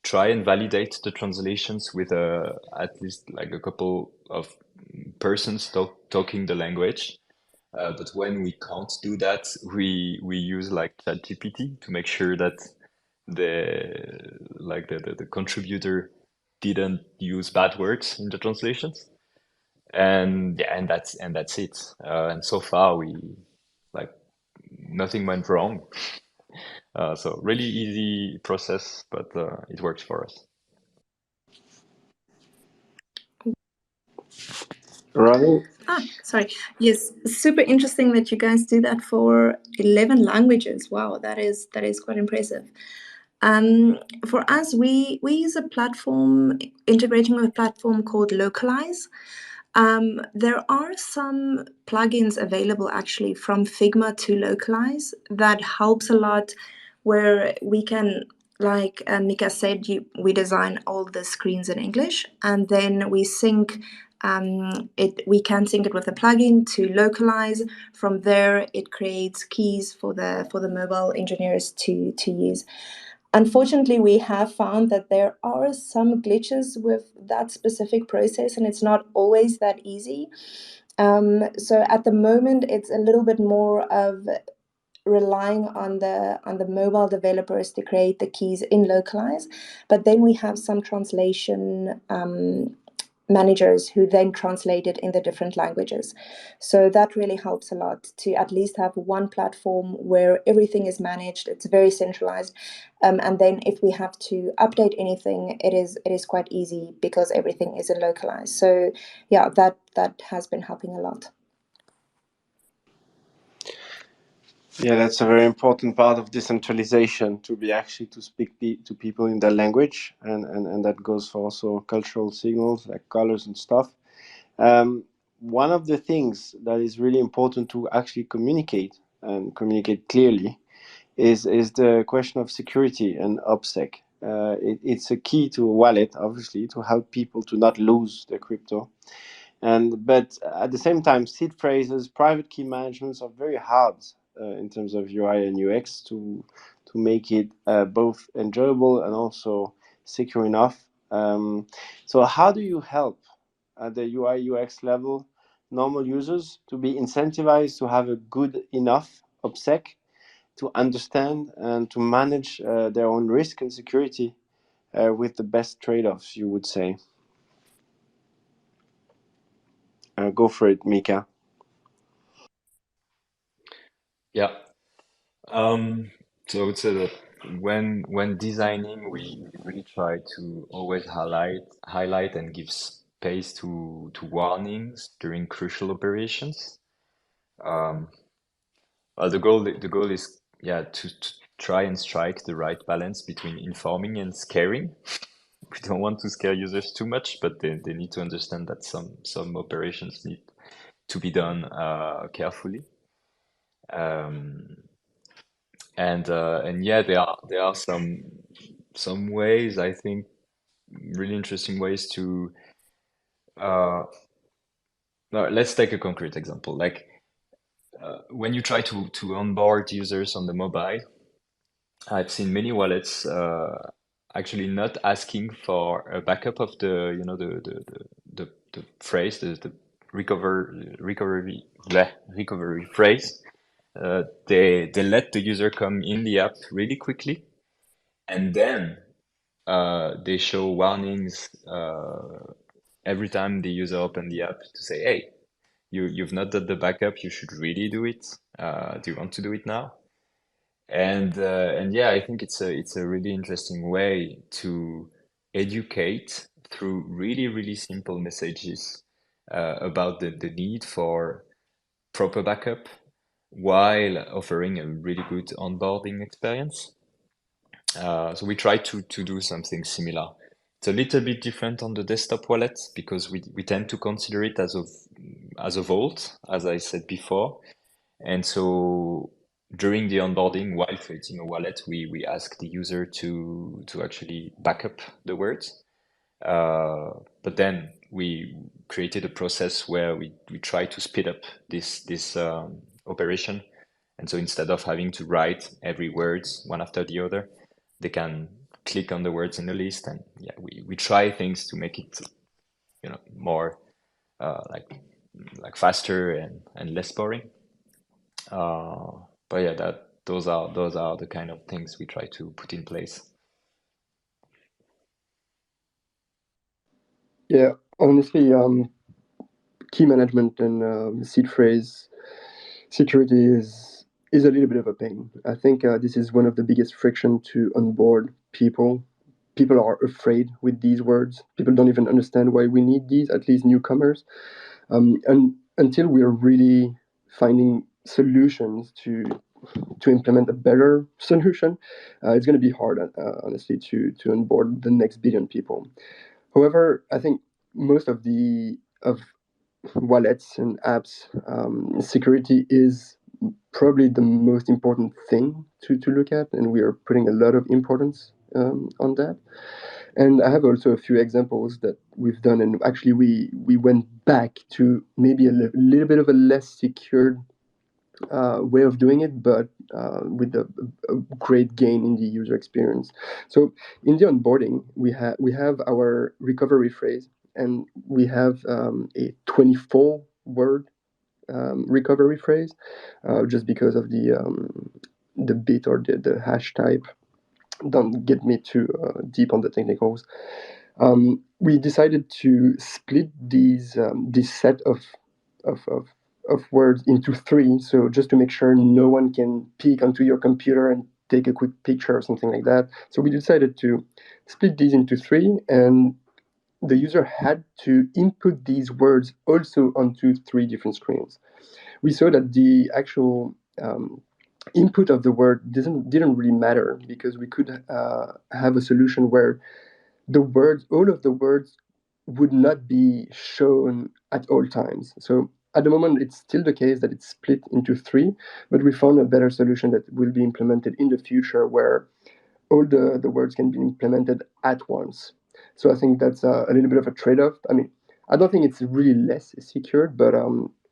try and validate the translations with at least like a couple of persons talking the language. But when we can't do that, we use like ChatGPT to make sure that the contributor didn't use bad words in the translations. And yeah, and that's it. And so far we like nothing went wrong. So really easy process, but it works for us. Right. Sorry. Yes, super interesting that you guys do that for 11 languages. Wow, that is quite impressive. For us, we use a platform integrating with a platform called Localize. There are some plugins available actually from Figma to localize that helps a lot, where we can, like Mika said, we design all the screens in English, and then we sync it. We can sync it with a plugin to localize. From there, it creates keys for the mobile engineers to use. Unfortunately, we have found that there are some glitches with that specific process, and it's not always that easy. So at the moment, it's a little bit more of relying on the mobile developers to create the keys in localize, but then we have some translation managers who then translate it in the different languages. So that really helps a lot to at least have one platform where everything is managed. It's very centralized, and then if we have to update anything, it is quite easy because everything is in localized. So yeah, that has been helping a lot. Yeah, that's a very important part of decentralization, to be actually to speak to people in their language, and that goes for also cultural signals like colors and stuff. One of the things that is really important to actually communicate and communicate clearly is the question of security and OPSEC. It's a key to a wallet, obviously, to help people to not lose their crypto. But at the same time, seed phrases, private key managements are very hard in terms of UI and UX to make it both enjoyable and also secure enough. So how do you help at the UI UX level normal users to be incentivized to have a good enough OPSEC to understand and to manage their own risk and security with the best trade-offs, you would say? Go for it, Mika. Yeah. So I would say that when designing, we really try to always highlight and give space to warnings during crucial operations. Well, the goal is, yeah, to try and strike the right balance between informing and scaring. We don't want to scare users too much, but they need to understand that some operations need to be done carefully. And yeah, there are some ways, I think, really interesting ways to no, let's take a concrete example. Like when you try to onboard users on the mobile, I've seen many wallets actually not asking for a backup of the, you know, the phrase, the recovery phrase. They let the user come in the app really quickly, and then they show warnings every time the user open the app to say, "Hey, you've not done the backup. You should really do it. Do you want to do it now?" And yeah, I think it's a really interesting way to educate through really simple messages about the need for proper backup while offering a really good onboarding experience. So we try to do something similar. It's a little bit different on the desktop wallet because we tend to consider it as a vault, as I said before. And so during the onboarding, while creating a wallet, we ask the user to actually back up the words. But then we created a process where we try to speed up this operation. And so instead of having to write every words one after the other, they can click on the words in the list. And yeah, we try things to make it, you know, more like faster and less boring. But yeah, those are the kind of things we try to put in place. Yeah, honestly, key management and seed phrase security is a little bit of a pain. I think this is one of the biggest friction to onboard people. People are afraid with these words. People don't even understand why we need these, at least newcomers. And until we are really finding solutions to implement a better solution, it's going to be hard, honestly, to onboard the next billion people. However, I think most of wallets and apps, security is probably the most important thing to look at, and we are putting a lot of importance on that. And I have also a few examples that we've done, and actually we went back to maybe a little bit of a less secured way of doing it, but with a great gain in the user experience. So in the onboarding, we have our recovery phrase, and we have a 24-word recovery phrase, just because of the bit or the hash type. Don't get me too deep on the technicals. We decided to split this set of, of of words into three, so just to make sure no one can peek onto your computer and take a quick picture or something like that. So we decided to split these into three, and the user had to input these words also onto three different screens. We saw that the actual input of the word didn't really matter, because we could have a solution where all of the words would not be shown at all times. So at the moment, it's still the case that it's split into three, but we found a better solution that will be implemented in the future, where all the words can be implemented at once. So I think that's a little bit of a trade-off. I mean, I don't think it's really less secure, but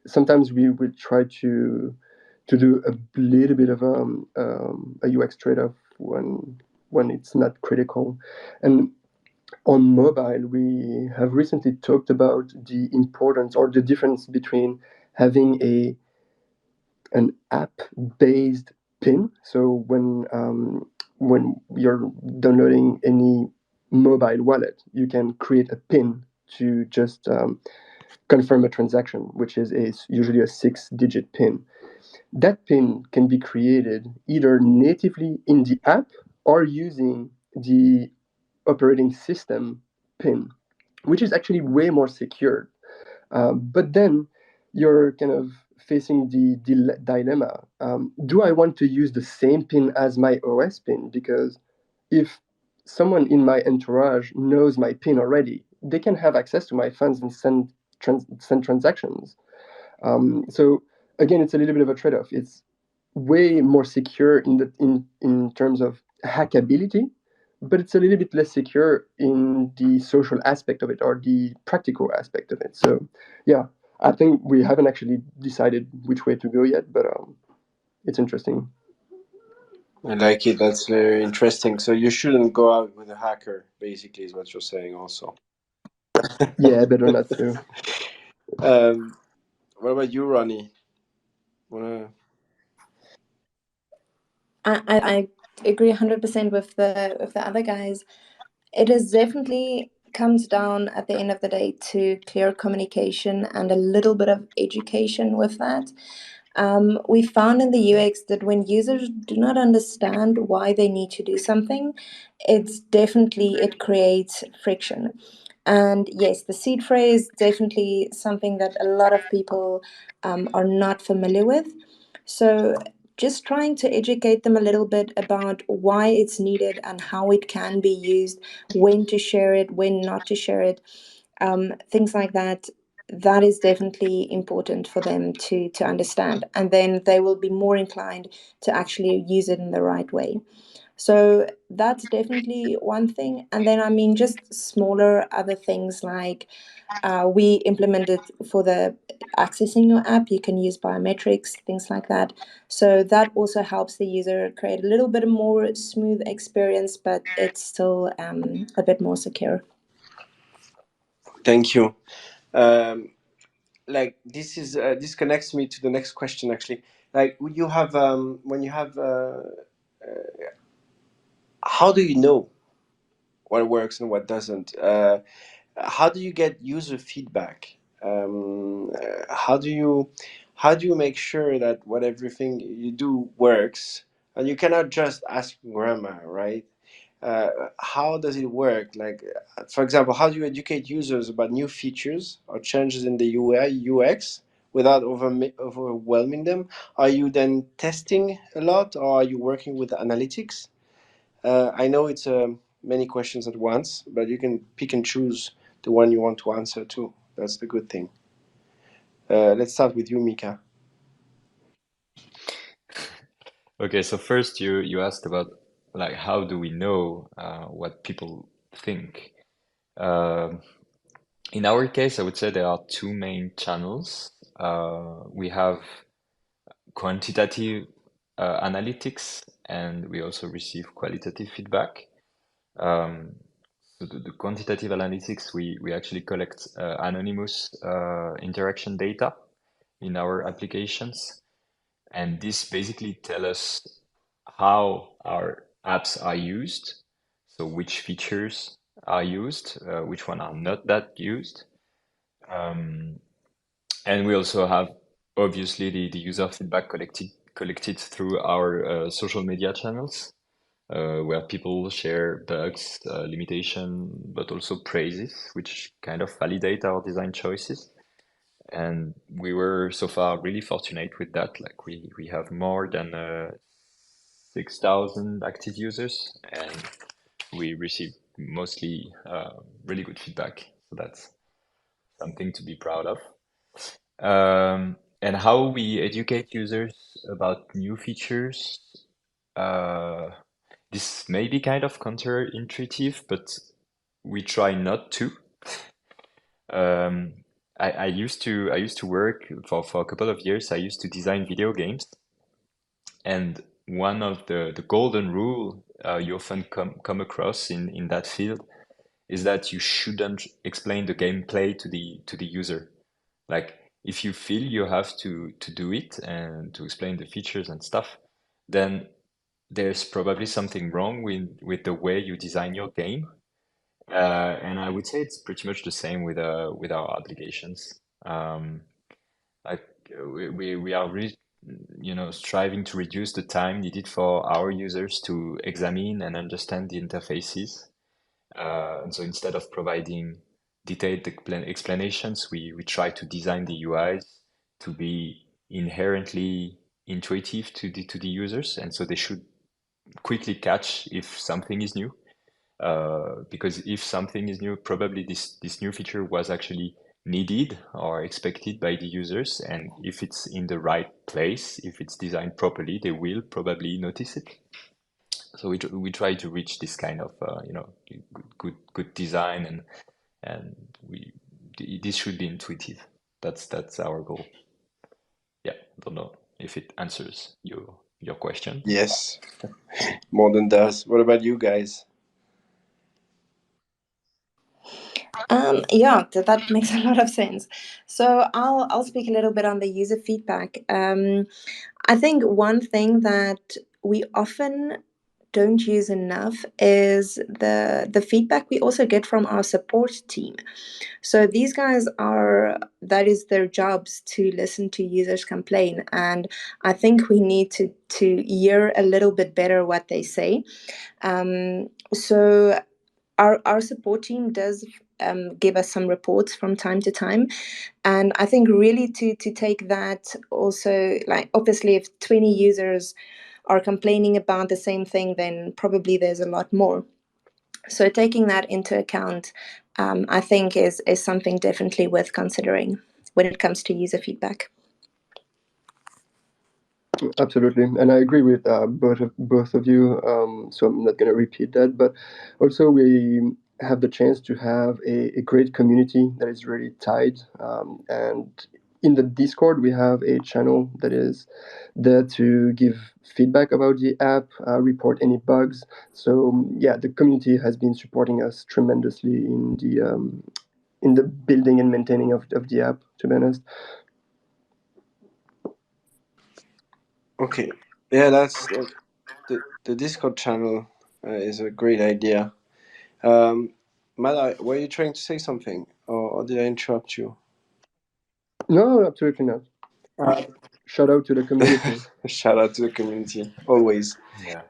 sometimes we will try to do a little bit of a UX trade-off when it's not critical. And on mobile, we have recently talked about the importance or the difference between having an app-based pin. So when you're downloading any mobile wallet, you can create a pin to just confirm a transaction, which is usually a 6-digit pin. That pin can be created either natively in the app or using the operating system pin, which is actually way more secure. But then you're kind of facing the dilemma. Do I want to use the same pin as my OS pin? Because if someone in my entourage knows my pin already, they can have access to my funds and send transactions. So again, it's a little bit of a trade-off. It's way more secure in terms of hackability, but it's a little bit less secure in the social aspect of it or the practical aspect of it. So yeah, I think we haven't actually decided which way to go yet, but it's interesting. I like it. That's very interesting. So you shouldn't go out with a hacker, basically, is what you're saying also. Yeah, better not to. What about you, Ronnie? Wanna... I agree 100% with the other guys. It is definitely comes down at the end of the day to clear communication and a little bit of education with that. We found in the UX that when users do not understand why they need to do something, it creates friction. And yes, the seed phrase definitely something that a lot of people are not familiar with. So just trying to educate them a little bit about why it's needed and how it can be used, when to share it, when not to share it, things like that. That is definitely important for them to understand, and then they will be more inclined to actually use it in the right way. So that's definitely one thing. And then, I mean, just smaller other things like we implemented for the accessing your app, you can use biometrics, things like that. So that also helps the user create a little bit more smooth experience, but it's still a bit more secure. Thank you. Like this connects me to the next question actually. Like you have when you have how do you know what works and what doesn't? How do you get user feedback? How do you make sure that what everything you do works? And you cannot just ask grandma, right? How does it work? Like, for example, how do you educate users about new features or changes in the UI UX without overwhelming them? Are you then testing a lot, or are you working with analytics? I know it's many questions at once, but you can pick and choose the one you want to answer too. That's the good thing. Let's start with you, Mika. Okay, so first you asked about like how do we know what people think? In our case, I would say there are two main channels. We have quantitative analytics, and we also receive qualitative feedback. So the quantitative analytics, we actually collect anonymous interaction data in our applications. And this basically tell us how our apps are used. So which features are used, which one are not that used. And we also have obviously the user feedback collected through our social media channels, where people share bugs, limitation, but also praises, which kind of validate our design choices. And we were so far really fortunate with that. Like we have more than 6,000 active users, and we receive mostly really good feedback. So that's something to be proud of. And how we educate users about new features. This may be kind of counterintuitive, but we try not to. Um, I used to work for a couple of years. I used to design video games, and one of the golden rule you often come across in that field is that you shouldn't explain the gameplay to the user. Like if you feel you have to do it and to explain the features and stuff, then there's probably something wrong with the way you design your game. And I would say it's pretty much the same with our applications. Like we are really, striving to reduce the time needed for our users to examine and understand the interfaces. And so instead of providing detailed explanations, we try to design the UIs to be inherently intuitive to the users, and so they should quickly catch if something is new. Because if something is new, probably this new feature was actually needed or expected by the users, and if it's in the right place, if it's designed properly, they will probably notice it. So we try to reach this kind of good design, and this should be intuitive. That's our goal. Yeah, don't know if it answers your question. Yes, more than does. What about you guys? Yeah, that makes a lot of sense. So I'll speak a little bit on the user feedback. I think one thing that we often don't use enough is the feedback we also get from our support team. So these guys that is their jobs to listen to users complain, and I think we need to hear a little bit better what they say. So our support team does give us some reports from time to time, and I think really to take that also, like obviously if 20 users are complaining about the same thing, then probably there's a lot more. So taking that into account, I think is something definitely worth considering when it comes to user feedback. Absolutely, and I agree with both of you. So I'm not going to repeat that, but also we have the chance to have a great community that is really tied. And in the Discord, we have a channel that is there to give feedback about the app, report any bugs. So yeah, the community has been supporting us tremendously in the building and maintaining of the app. To be honest. Okay, yeah, that's the Discord channel is a great idea. Matt, were you trying to say something, or did I interrupt you? No, absolutely not. Shout out to the community. Shout out to the community, always. Yeah.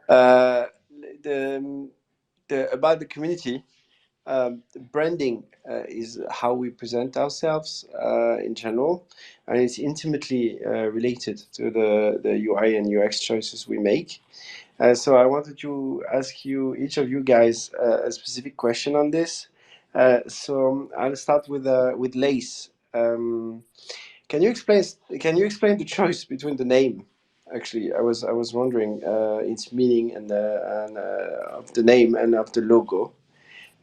About the community, branding is how we present ourselves in general, and it's intimately related to the UI and UX choices we make. So I wanted to ask you, each of you guys, a specific question on this. So I'll start with Lace. Can you explain the choice between the name? Actually, I was wondering its meaning and of the name and of the logo.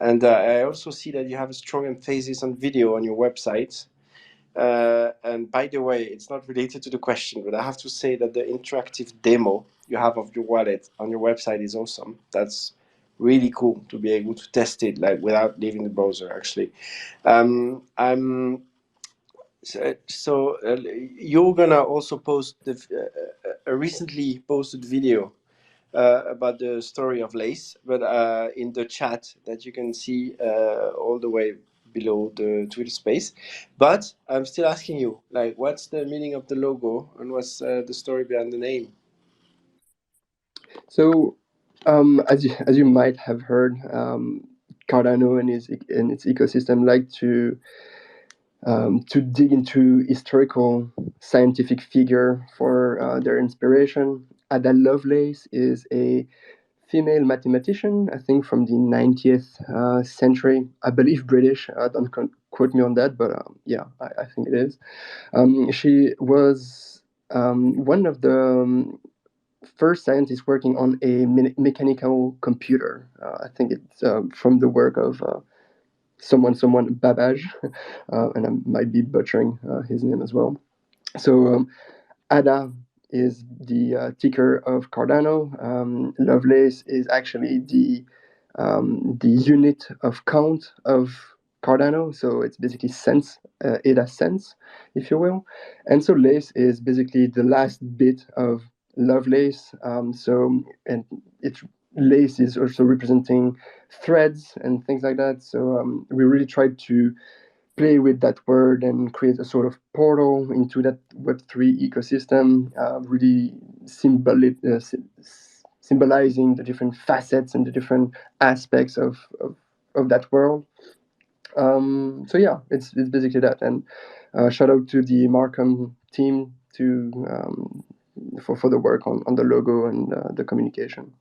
And I also see that you have a strong emphasis on video on your website. And by the way, it's not related to the question, but I have to say that the interactive demo you have of your wallet on your website is awesome. That's really cool to be able to test it like without leaving the browser. Actually, I'm you're gonna also post a recently posted video about the story of Lace, but in the chat that you can see all the way below the Twitter space. But I'm still asking you, like, what's the meaning of the logo and what's the story behind the name? So, as you might have heard, Cardano and its ecosystem like to dig into historical scientific figure for their inspiration. Ada Lovelace is a female mathematician, I think from the 19th century, I believe British. Don't quote me on that, but yeah, I think it is. She was one of the first scientists working on a mechanical computer. I think it's from the work of someone Babbage, and I might be butchering his name as well. So ADA is the ticker of Cardano. Lovelace is actually the unit of count of Cardano. So it's basically cents, ADA cents, if you will. And so Lace is basically the last bit of Lovelace. And it's Lace is also representing threads and things like that. So we really tried to play with that word and create a sort of portal into that Web3 ecosystem, really symbolizing the different facets and the different aspects of that world. So yeah, it's basically that. And shout out to the Markham team for the work on the logo and the communication.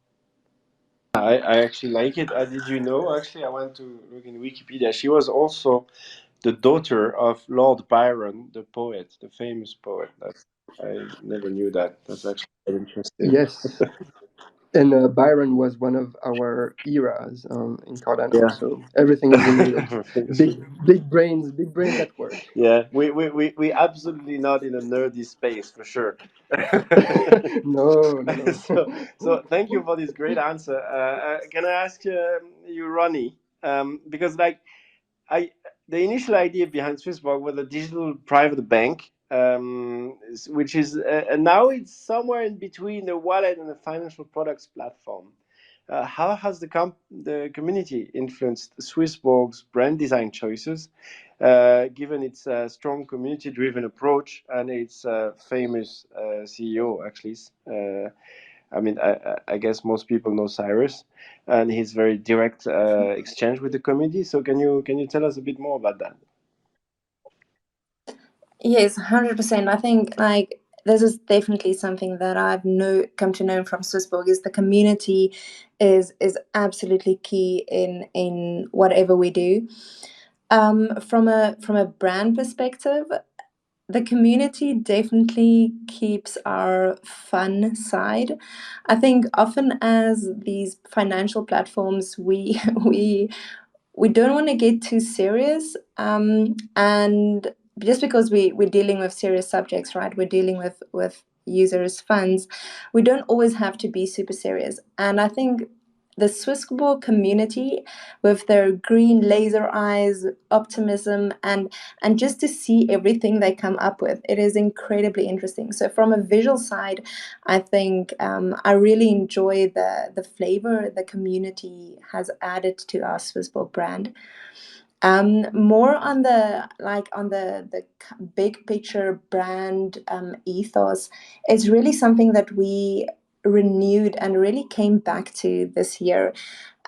I actually like it. Did you know? Actually, I went to look in Wikipedia. She was also the daughter of Lord Byron, the poet, the famous poet. I never knew that. That's actually quite interesting. Yes. And Byron was one of our eras in Cardano, Yeah. so everything is related. Everything Big brains at work. Yeah, we absolutely not in a nerdy space for sure. No. So thank you for this great answer. Can I ask you, Ronnie? Because like I, the initial idea behind Swissborg was a digital private bank, which is now it's somewhere in between a wallet and a financial products platform. How has the community influenced Swissborg's brand design choices, given its strong community-driven approach and its famous CEO, actually? I mean, I guess most people know Cyrus, and his very direct exchange with the community. So can you tell us a bit more about that? Yes, 100%. I think like this is definitely something that I've come to know from Swissborg is the community is absolutely key in whatever we do. From a brand perspective, the community definitely keeps our fun side. I think often as these financial platforms, we we don't want to get too serious, and just because we're dealing with serious subjects, right? We're dealing with users' funds. We don't always have to be super serious, and I think the Swissborg community, with their green laser eyes, optimism, and just to see everything they come up with, it is incredibly interesting. So from a visual side, I think I really enjoy the flavor the community has added to our Swissborg brand. More on the big picture brand ethos is really something that we renewed and really came back to this year.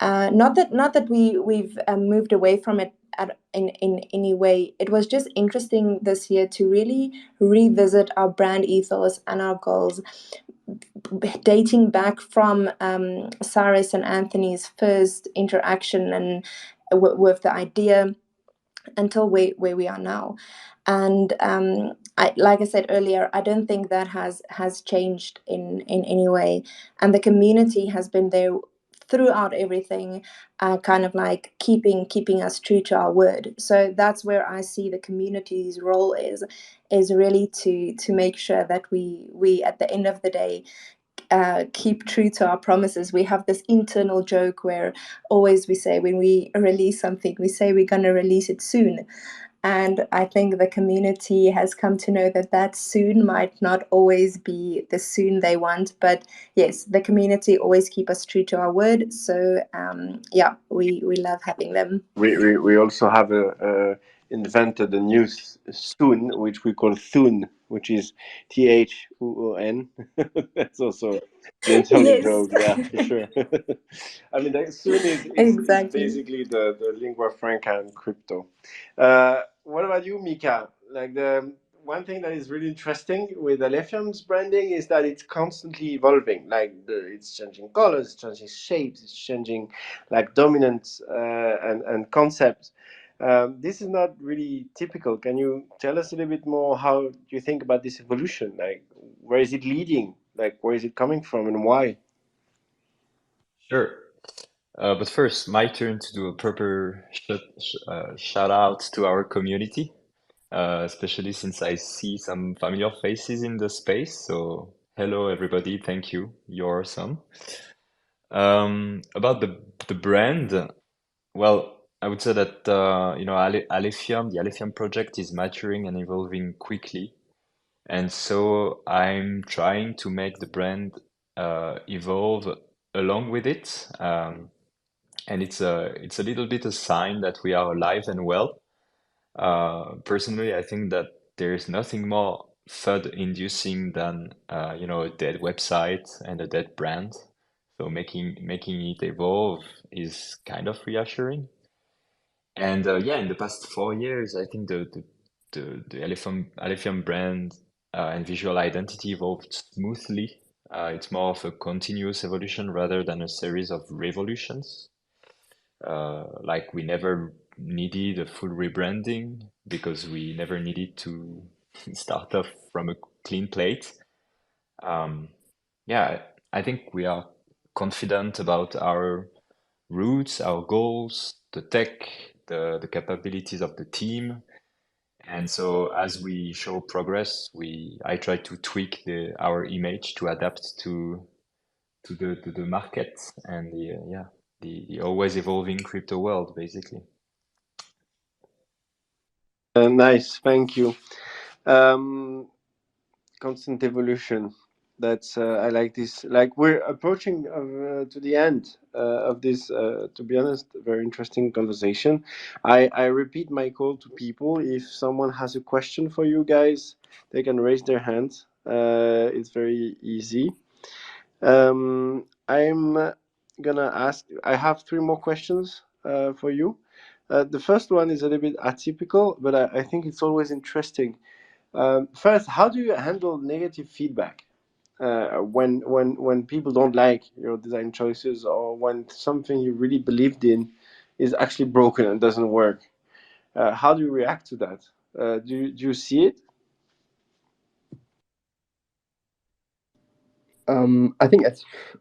Not that we've moved away from it in any way. It was just interesting this year to really revisit our brand ethos and our goals, dating back from Cyrus and Anthony's first interaction and with the idea until where we are now. And like I said earlier, I don't think that has changed in any way, and the community has been there throughout everything, kind of like keeping us true to our word. So that's where I see the community's role is really to make sure that we at the end of the day keep true to our promises. We have this internal joke where always we say when we release something, we say we're going to release it soon. And I think the community has come to know that that soon might not always be the soon they want. But yes, the community always keep us true to our word. So yeah, we love having them. We also have invented a new soon, which we call Thun, which is THUON. That's also the internal Yes, joke, yeah, for sure. I mean, that soon is exactly. basically the lingua franca in crypto. What about you, Mika? Like the one thing that is really interesting with Alephium's branding is that it's constantly evolving. Like it's changing colors, it's changing shapes, it's changing like dominance and concepts. This is not really typical. Can you tell us a little bit more how you think about this evolution? Like, where is it leading? Like, where is it coming from and why? Sure. But first, my turn to do a proper shout out to our community, especially since I see some familiar faces in the space. So, hello everybody, thank you, you're awesome. About the brand, well, I would say that Alephium, the Alephium project is maturing and evolving quickly, and so I'm trying to make the brand evolve along with it. And it's a little bit a sign that we are alive and well. Personally, I think that there is nothing more FUD inducing than a dead website and a dead brand. So making it evolve is kind of reassuring. And yeah, in the past 4 years, I think the Alephium brand and visual identity evolved smoothly. It's more of a continuous evolution rather than a series of revolutions. Like we never needed a full rebranding because we never needed to start off from a clean plate. Yeah, I think we are confident about our roots, our goals, the tech, the capabilities of the team. And so as we show progress, I try to tweak our image to adapt to the market and the always evolving crypto world, basically. Nice, thank you. Constant evolution. That's I like this. Like we're approaching to the end of this. To be honest, very interesting conversation. I repeat my call to people. If someone has a question for you guys, they can raise their hands. It's very easy. I'm gonna ask. I have three more questions for you. The first one is a little bit atypical, but I think it's always interesting. First, how do you handle negative feedback when people don't like your design choices, or when something you really believed in is actually broken and doesn't work? How do you react to that? Do you see it? I think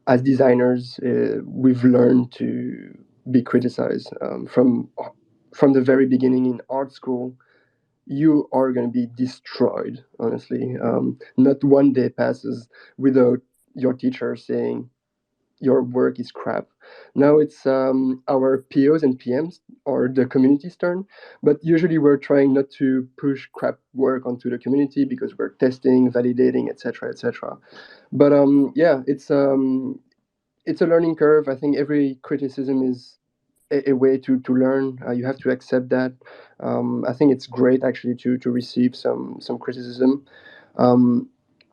as designers, we've learned to be criticized from the very beginning in art school. You are going to be destroyed, honestly. Not one day passes without your teacher saying your work is crap. Now it's our POs and PMs or the community's turn, but usually we're trying not to push crap work onto the community because we're testing, validating, etc., etc. But yeah, it's a learning curve. I think every criticism is a way to learn. You have to accept that. I think it's great actually to receive some criticism. Um,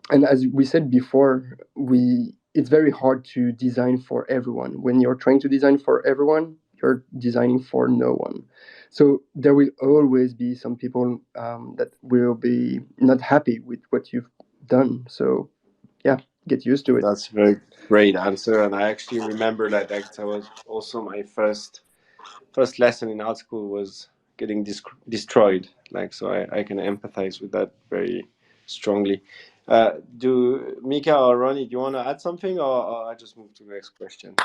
and as we said before, we it's very hard to design for everyone. When you're trying to design for everyone, you're designing for no one. So there will always be some people that will be not happy with what you've done. So yeah, get used to it. That's a very great answer, and I actually remember that was also my first lesson in art school was getting destroyed. Like, so I can empathize with that very strongly. Do Mika or Ronnie, do you want to add something, or I just move to the next question?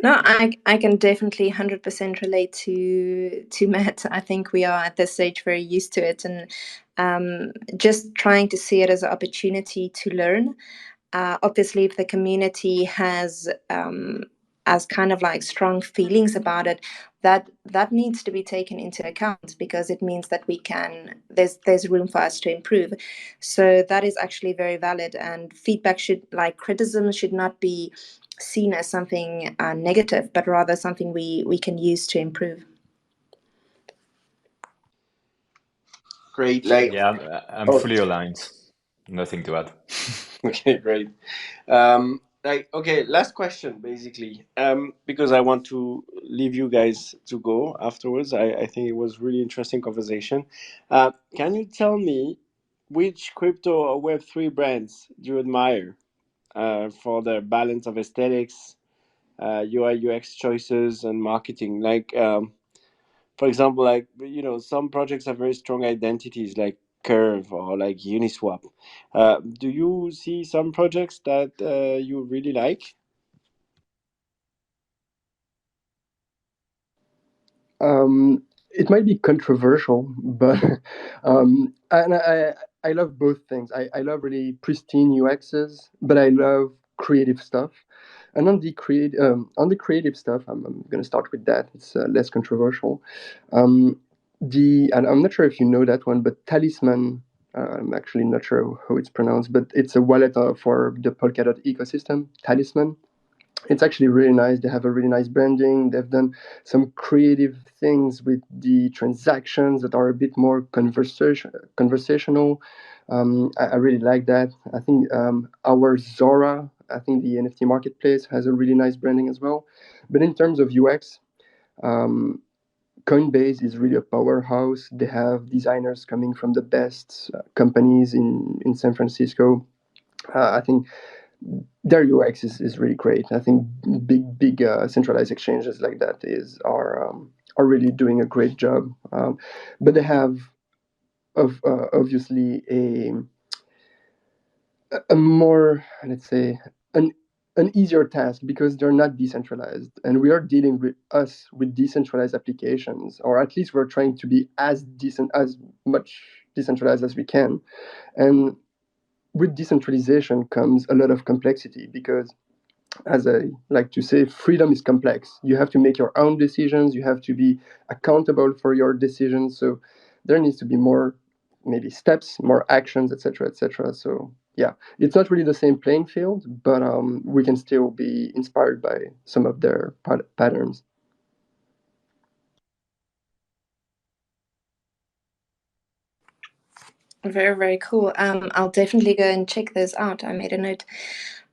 No, I can definitely 100% relate to Matt. I think we are at this stage very used to it, and just trying to see it as an opportunity to learn. Obviously, if the community has kind of like strong feelings about it, that needs to be taken into account, because it means that there's room for us to improve. So that is actually very valid, and feedback criticism should not be seen as something negative, but rather something we can use to improve. Great. Yeah, I'm fully aligned. Nothing to add. Okay, great. Okay, last question, basically, because I want to leave you guys to go afterwards. I think it was really interesting conversation. Can you tell me which crypto or Web3 brands do you admire for their balance of aesthetics, UI UX choices, and marketing? For example, some projects have very strong identities, like Curve or like Uniswap. Do you see some projects that you really like? It might be controversial, but and I love both things. I love really pristine UXs, but I love creative stuff. And on the creative stuff, I'm going to start with that. It's less controversial. And I'm not sure if you know that one, but Talisman. I'm actually not sure how it's pronounced, but it's a wallet for the Polkadot ecosystem. Talisman. It's actually really nice. They have a really nice branding. They've done some creative things with the transactions that are a bit more conversational. I really like that. I think our Zora, I think the NFT marketplace has a really nice branding as well. But in terms of UX, um, Coinbase is really a powerhouse. They have designers coming from the best companies in San Francisco. I think their UX is really great. I think big centralized exchanges like that are really doing a great job. But they have obviously a more, let's say, an an easier task, because they're not decentralized, and we are dealing with decentralized applications, or at least we're trying to be as much decentralized as we can. And with decentralization comes a lot of complexity, because, as I like to say, freedom is complex. You have to make your own decisions. You have to be accountable for your decisions. So there needs to be more, maybe steps, more actions, etc., etc. So yeah, it's not really the same playing field, but we can still be inspired by some of their patterns. Very, very cool. I'll definitely go and check those out. I made a note.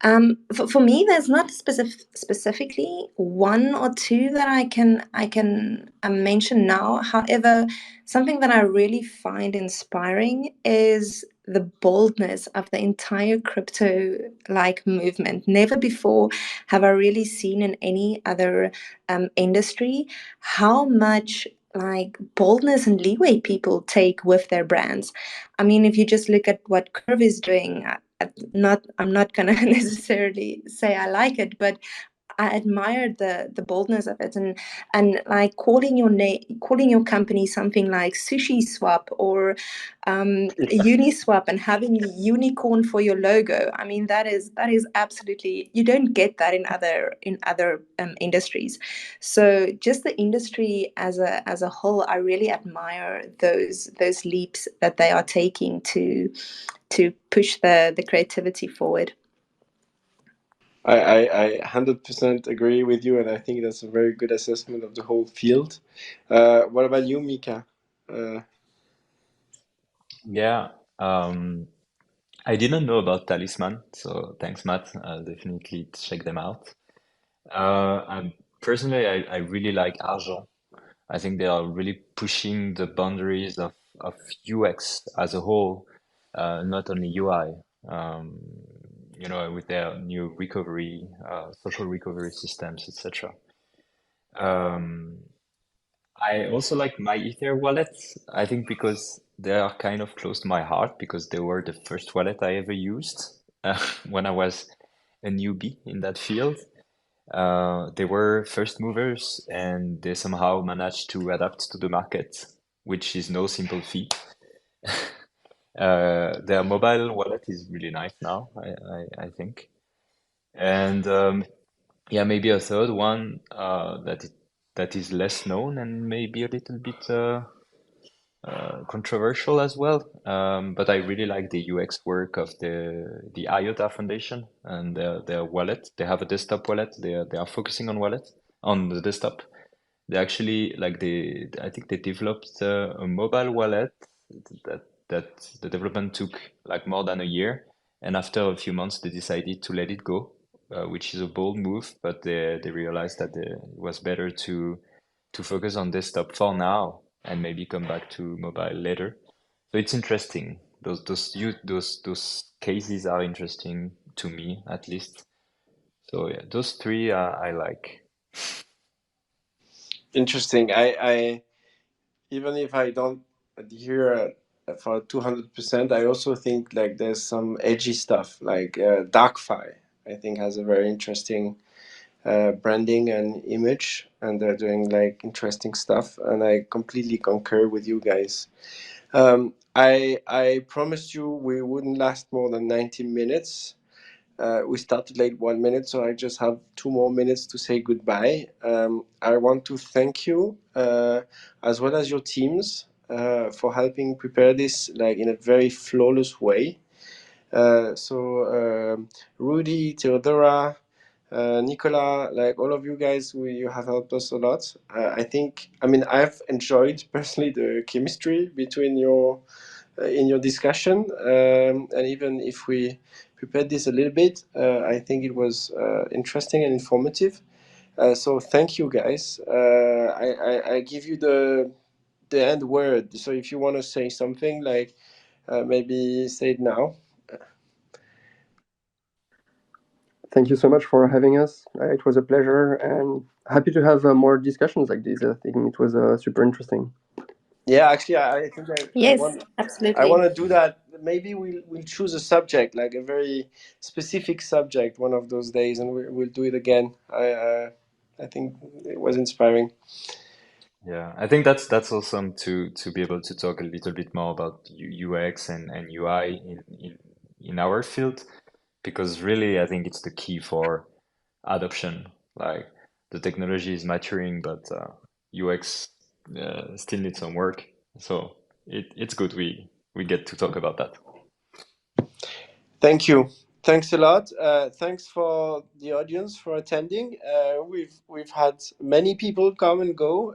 For me, there's not specifically one or two that I can mention now. However, something that I really find inspiring is the boldness of the entire crypto movement. Never before have I really seen in any other industry how much boldness and leeway people take with their brands. I mean, if you just look at what Curve is doing, I'm not gonna necessarily say I like it, but I admired the boldness of it, and like calling your company something like Sushi Swap or Uniswap, and having the unicorn for your logo. I mean, that is absolutely, you don't get that in other industries. So just the industry as a whole, I really admire those leaps that they are taking to push the creativity forward. I 100% agree with you, and I think that's a very good assessment of the whole field. What about you, Mika? Yeah, I didn't know about Talisman, so thanks, Matt. I'll definitely check them out. And personally, I really like HenriJean. I think they are really pushing the boundaries of UX as a whole, not only UI. With their new recovery, social recovery systems, etc. I also like my Ether wallets, I think because they are kind of close to my heart because they were the first wallet I ever used when I was a newbie in that field. They were first movers and they somehow managed to adapt to the market, which is no simple feat. Their mobile wallet is really nice now, I think. And yeah, maybe a third one that is less known and maybe a little bit controversial as well. But I really like the UX work of the IOTA Foundation and their wallet. They have a desktop wallet. They are focusing on the desktop. They actually I think they developed a mobile wallet that the development took like more than a year, and after a few months they decided to let it go, which is a bold move, but they realized that it was better to focus on desktop for now and maybe come back to mobile later. So it's interesting. Those cases are interesting to me at least. So yeah, those three I like. Interesting. I even if I don't adhere for 200%, I also think like there's some edgy stuff like DarkFi. I think has a very interesting branding and image, and they're doing like interesting stuff. And I completely concur with you guys. I promised you we wouldn't last more than 90 minutes. We started late 1 minute, so I just have 2 more minutes to say goodbye. I want to thank you as well as your teams for helping prepare this like in a very flawless way. Rudy, Theodora, Nicola, like all of you guys, you have helped us a lot. I mean, I've enjoyed personally the chemistry between your in your discussion, and even if we prepared this a little bit, I think it was interesting and informative. So thank you, guys. I give you the end word. So if you want to say something, like maybe say it now. Thank you so much for having us. It was a pleasure, and happy to have more discussions like this. I think it was super interesting. Yeah, actually, I think Yes, I want absolutely. to do that. Maybe we'll choose a subject, like a very specific subject, one of those days, and we'll do it again. I think it was inspiring. Yeah, I think that's awesome to be able to talk a little bit more about UX and UI in our field, because really I think it's the key for adoption. Like the technology is maturing, but UX still needs some work. So it's good we get to talk about that. Thank you. Thanks a lot. Thanks for the audience for attending. We've had many people come and go.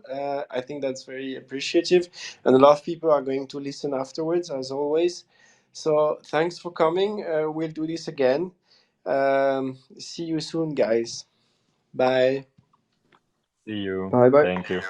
I think that's very appreciative, and a lot of people are going to listen afterwards, as always. So thanks for coming. We'll do this again. See you soon, guys. Bye. See you. Bye bye. Thank you.